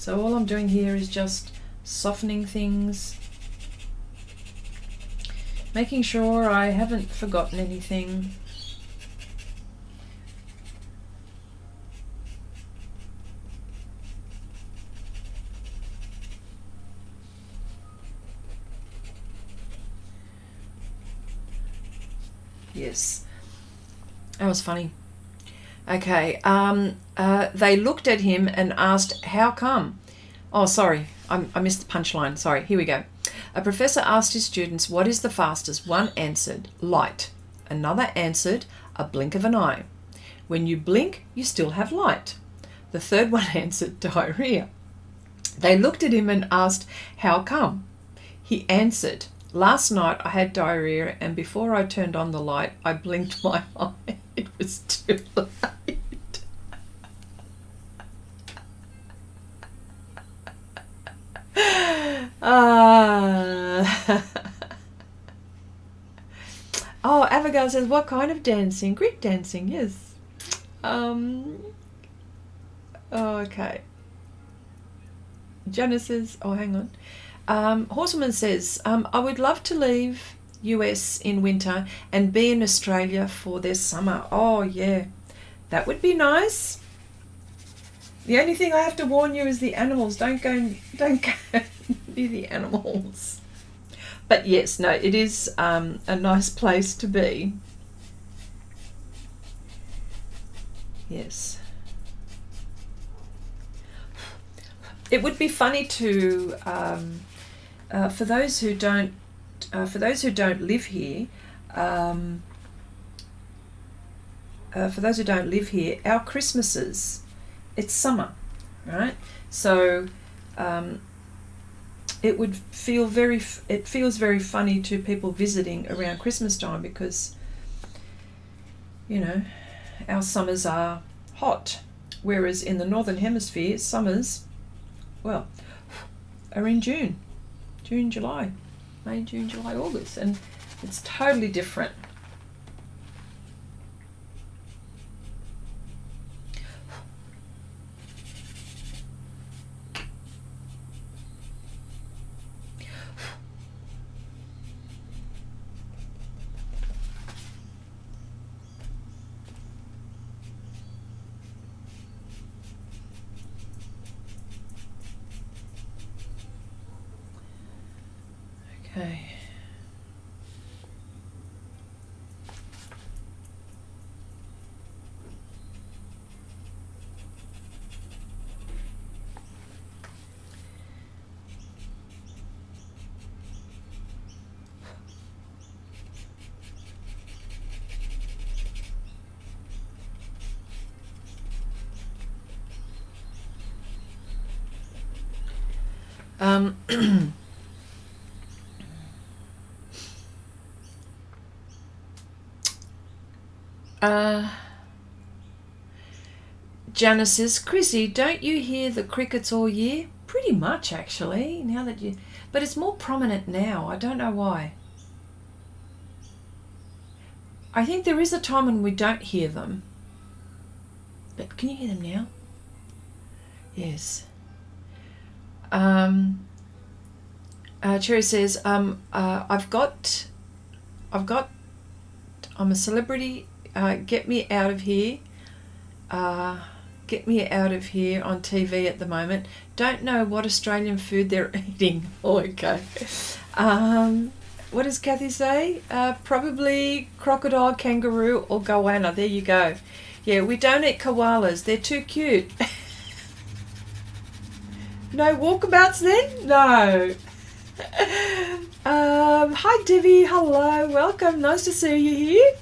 all I'm doing here is just softening things, making sure I haven't forgotten anything. Yes, that was funny. Okay, they looked at him and asked, how come? Oh, sorry, I missed the punchline. Sorry, here we go. A professor asked his students, what is the fastest? One answered, light. Another answered, a blink of an eye. When you blink, you still have light. The third one answered, diarrhea. They looked at him and asked, "How come?" He answered, "Last night I had diarrhea, and before I turned on the light, I blinked my eye. It was too late." Oh, Abigail says, "What kind of dancing?" Greek dancing, yes. Okay. Genesis, oh, hang on. Horseman says, "I would love to leave US in winter and be in Australia for their summer." Oh, yeah. That would be nice. The only thing I have to warn you is the animals. Don't go near the animals. But yes, no, it is a nice place to be. Yes. It would be funny to for those who don't live here. For those who don't live here, our Christmases, it's summer, right? So it feels very funny to people visiting around Christmas time, because you know our summers are hot, whereas in the northern hemisphere summers, well, are in June, July, May, June, July, August, and it's totally different. Okay. Janice says, "Chrissy, don't you hear the crickets all year?" Pretty much, actually, now that you... But it's more prominent now. I don't know why. I think there is a time when we don't hear them. But can you hear them now? Yes. Cherry says, I'm a celebrity. Get me out of here. Get me out of here on TV at the moment. Don't know what Australian food they're eating." Oh, okay. What does Kathy say? Probably crocodile, kangaroo, or goanna. There you go. Yeah, we don't eat koalas. They're too cute. No walkabouts then? No. Hi, Divi. Hello. Welcome. Nice to see you here.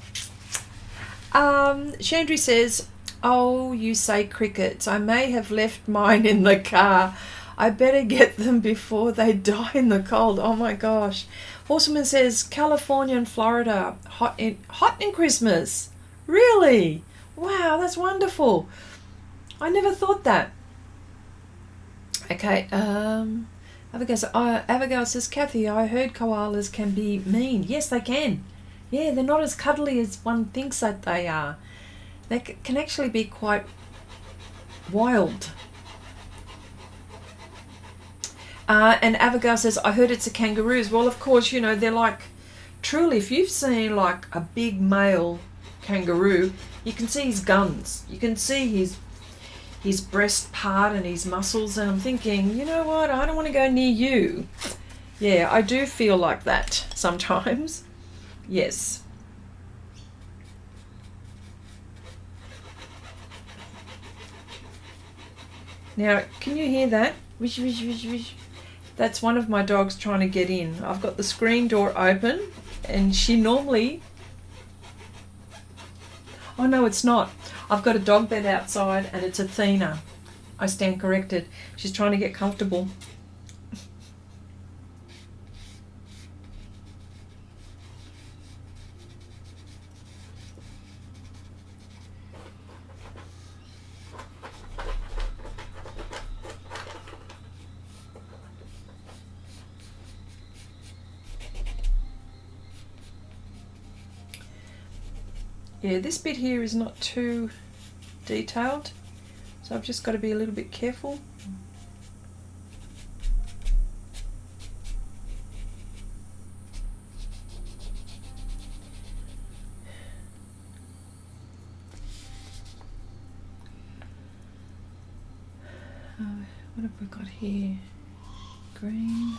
Chandri says, "Oh, you say crickets. I may have left mine in the car. I better get them before they die in the cold." Oh my gosh. Horseman says, "California and Florida, hot in Christmas." Really? Wow, that's wonderful. I never thought that. Okay, Abigail says, "Kathy, I heard koalas can be mean." Yes, they can. Yeah, they're not as cuddly as one thinks that they are. They can actually be quite wild. And Abigail says, "I heard it's a kangaroos." Well, of course, you know, they're like, truly, if you've seen like a big male kangaroo, you can see his guns. You can see his breast part and his muscles. And I'm thinking, you know what? I don't want to go near you. Yeah, I do feel like that sometimes. Yes. Now, can you hear that? Wish, wish, wish, wish. That's one of my dogs trying to get in. I've got the screen door open, and she normally... Oh, no, it's not. I've got a dog bed outside, and it's Athena. I stand corrected. She's trying to get comfortable. Yeah, this bit here is not too detailed, so I've just got to be a little bit careful. What have we got here? Green.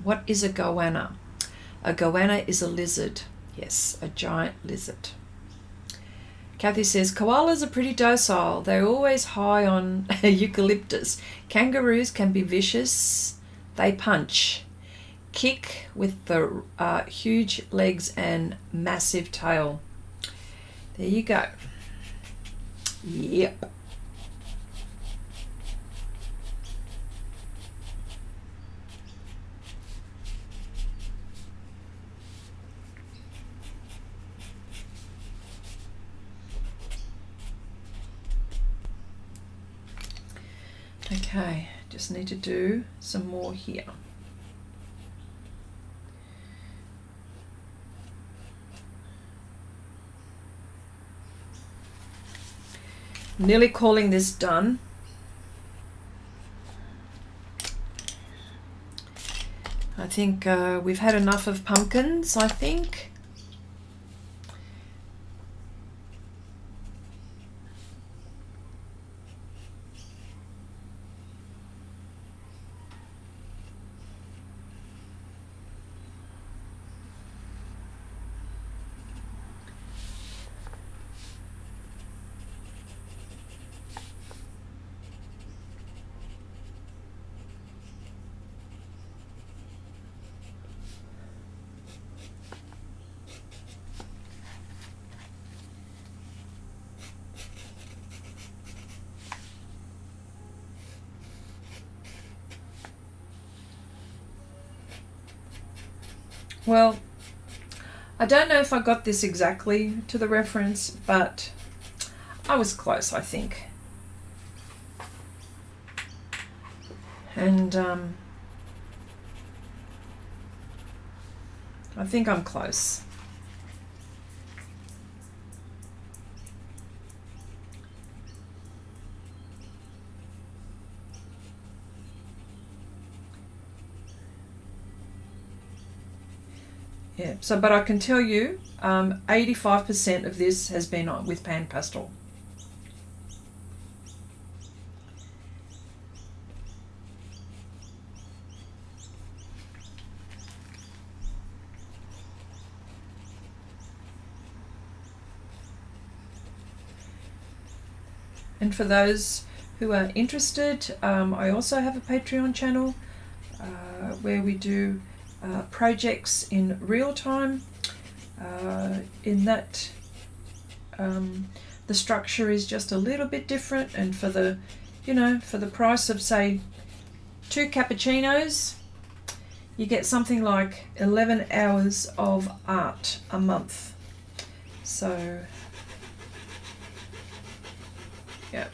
What is a goanna? A goanna is a lizard. Yes, a giant lizard. Kathy says, koalas are pretty docile. They're always high on eucalyptus. Kangaroos can be vicious. They punch. Kick with the huge legs and massive tail. There you go. Yep. Okay, just need to do some more here. Nearly calling this done. I think we've had enough of pumpkins, I think. Well, I don't know if I got this exactly to the reference, but I was close, I think. And I think I'm close. Yeah, so, but I can tell you, 85% of this has been with PanPastel. And for those who are interested, I also have a Patreon channel where we do projects in real time. In that the structure is just a little bit different, and for the, you know, for the price of say 2 cappuccinos, you get something like 11 hours of art a month. So yeah.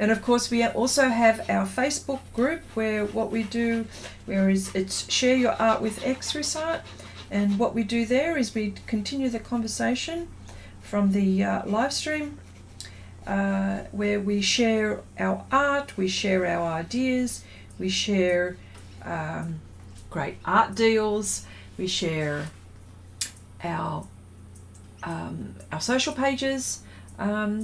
And of course we also have our Facebook group where what we do, it's share your art with Xrissart, and what we do there is we continue the conversation from the live stream, where we share our art, we share our ideas, we share great art deals, we share our social pages,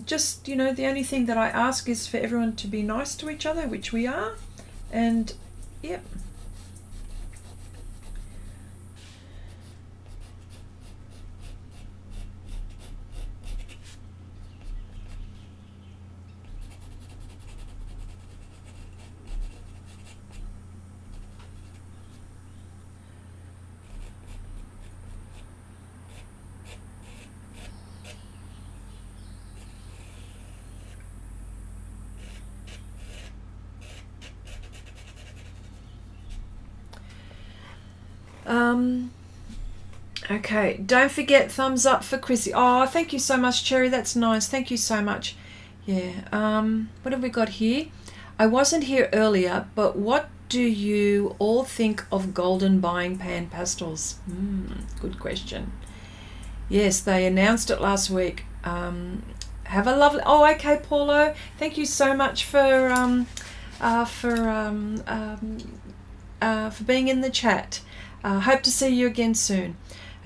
Just, you know, the only thing that I ask is for everyone to be nice to each other, which we are. And yep. Okay, don't forget thumbs up for Chrissy. Oh, thank you so much, Cherry. That's nice. Thank you so much. Yeah. What have we got here? I wasn't here earlier, but what do you all think of Golden buying PanPastels? Good question. Yes, they announced it last week. Have a lovely. Oh, okay, Paulo. Thank you so much for being in the chat. Hope to see you again soon.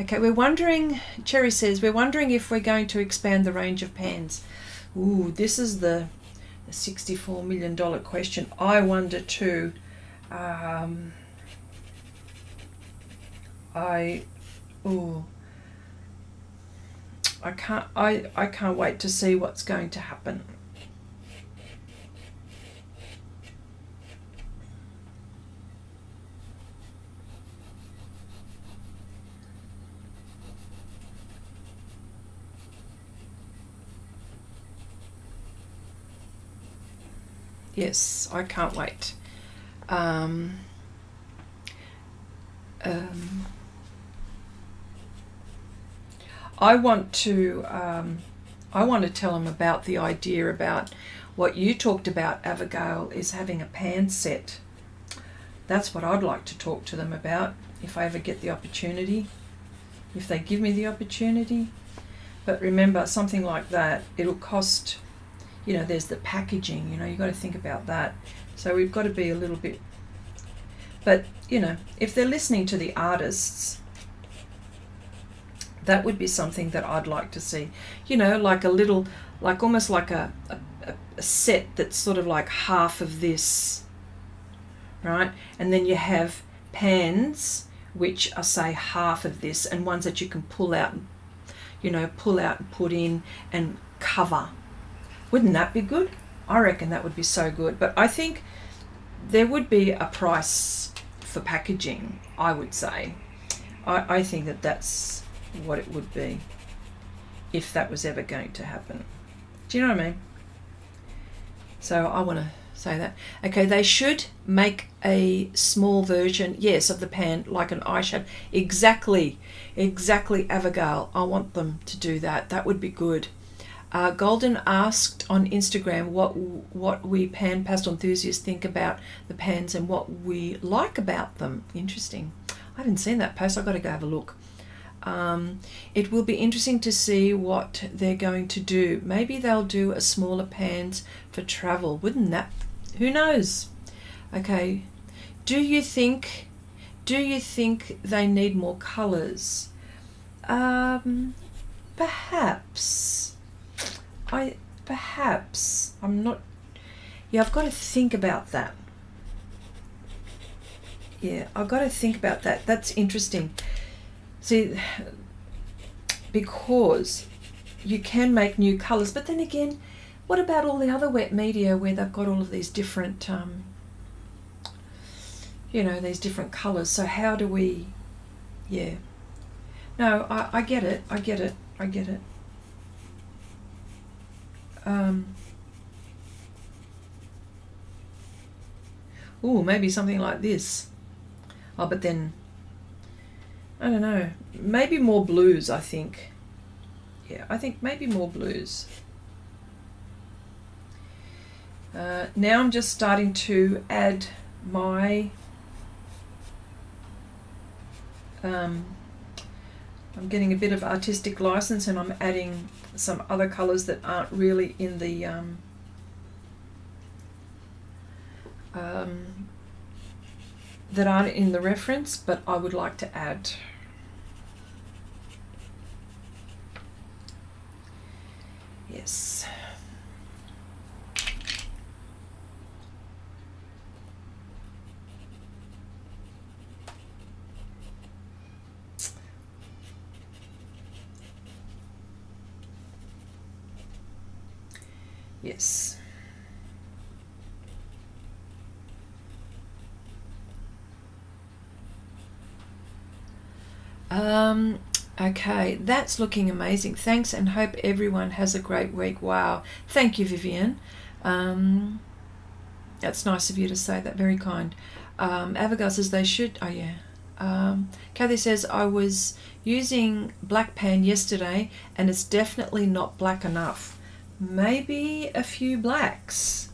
Okay, we're wondering, Cherry says, we're wondering if we're going to expand the range of pans. Ooh, this is the $64 million question. I wonder too. I can't wait to see what's going to happen. Yes, I can't wait. I want to tell them about the idea about what you talked about, Abigail, is having a pan set. That's what I'd like to talk to them about if I ever get the opportunity, if they give me the opportunity. But remember, something like that, it'll cost, you know, there's the packaging, you know, you've got to think about that. So we've got to be a little bit, but, you know, if they're listening to the artists, that would be something that I'd like to see. You know, like a little, like almost like a set that's sort of like half of this, right? And then you have pans which are, say, half of this, and ones that you can pull out, you know, pull out and put in and cover. Wouldn't that be good? I reckon that would be so good. But I think there would be a price for packaging, I would say. I think that that's what it would be if that was ever going to happen. Do you know what I mean? So I want to say that. Okay, they should make a small version, yes, of the pan, like an eyeshadow. Exactly, Abigail. I want them to do that. That would be good. Golden asked on Instagram what we pan pastel enthusiasts think about the pans and what we like about them. Interesting. I haven't seen that post. I've got to go have a look. It will be interesting to see what they're going to do. Maybe they'll do a smaller pans for travel. Wouldn't that? Who knows? Okay. Do you think they need more colours? Perhaps. I'm not. Yeah, I've got to think about that. Yeah, I've got to think about that. That's interesting. See, because you can make new colours, but then again, what about all the other wet media where they've got all of these different, you know, these different colours? So how do we? Yeah. No, I get it. I get it. Maybe something like this. Oh, but then, I don't know, maybe more blues, I think. Yeah, I think maybe more blues. Now I'm just starting to add my, I'm getting a bit of artistic license, and I'm adding some other colours that aren't really in the that aren't in the reference, but I would like to add. Yes, Yes. Yes. Okay, that's looking amazing. Thanks, and hope everyone has a great week. Wow. Thank you, Vivian. That's nice of you to say that. Very kind. Abigail says they should. Oh, yeah. Kathy says, I was using black pan yesterday and it's definitely not black enough. Maybe a few blacks.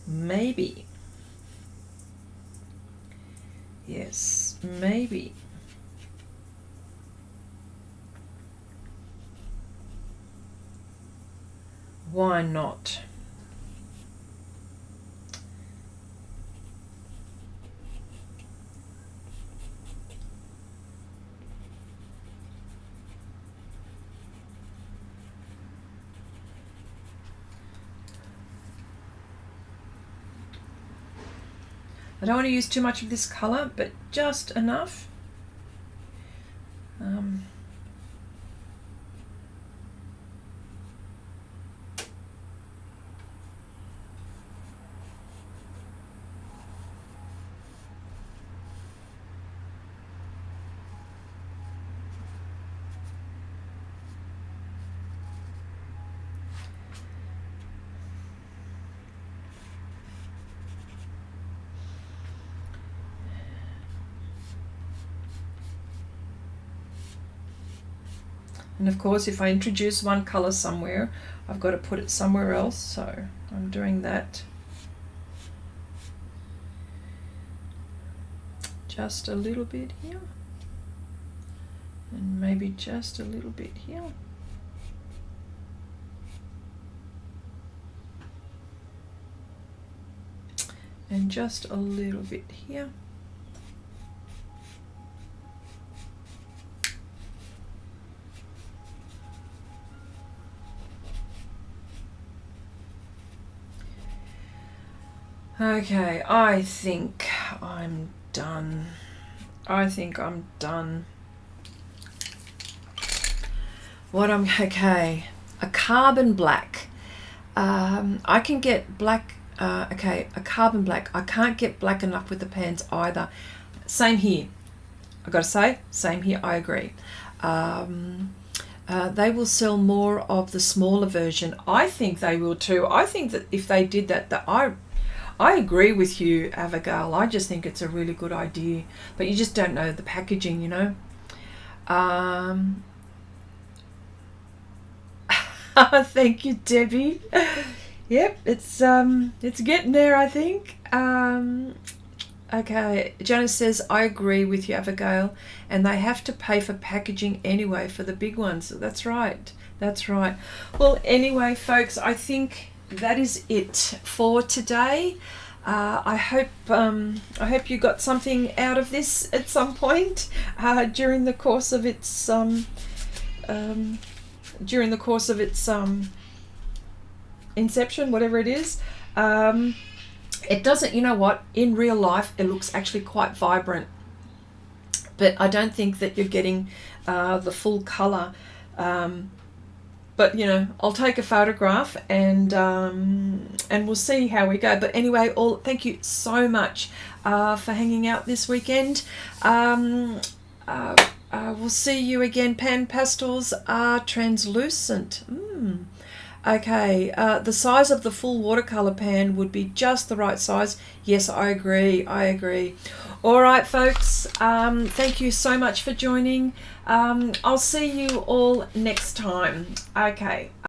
Maybe. Yes, maybe. Why not? I don't want to use too much of this colour, but just enough. And of course, if I introduce one colour somewhere, I've got to put it somewhere else, so I'm doing that. Just a little bit here. And maybe just a little bit here. And just a little bit here. Okay, I think I'm done. I think I'm done. Okay, a carbon black. I can get black, okay, a carbon black. I can't get black enough with the pans either. Same here. I've got to say, same here, I agree. They will sell more of the smaller version. I think they will too. I think that if they did that I agree with you, Abigail. I just think it's a really good idea, but you just don't know the packaging, you know. Thank you, Debbie. Yep, it's getting there, I think. Okay, Janice says, I agree with you, Abigail, and they have to pay for packaging anyway for the big ones. That's right. That's right. Well, anyway, folks, I think that is it for today. I hope you got something out of this at some point during the course of its inception, whatever it is. It doesn't, you know what, in real life it looks actually quite vibrant, but I don't think that you're getting the full color. But you know, I'll take a photograph and we'll see how we go. But anyway, thank you so much for hanging out this weekend. We'll see you again. PanPastels are translucent. Okay, the size of the full watercolor pan would be just the right size. Yes, I agree. All right, folks, thank you so much for joining. I'll see you all next time. Okay.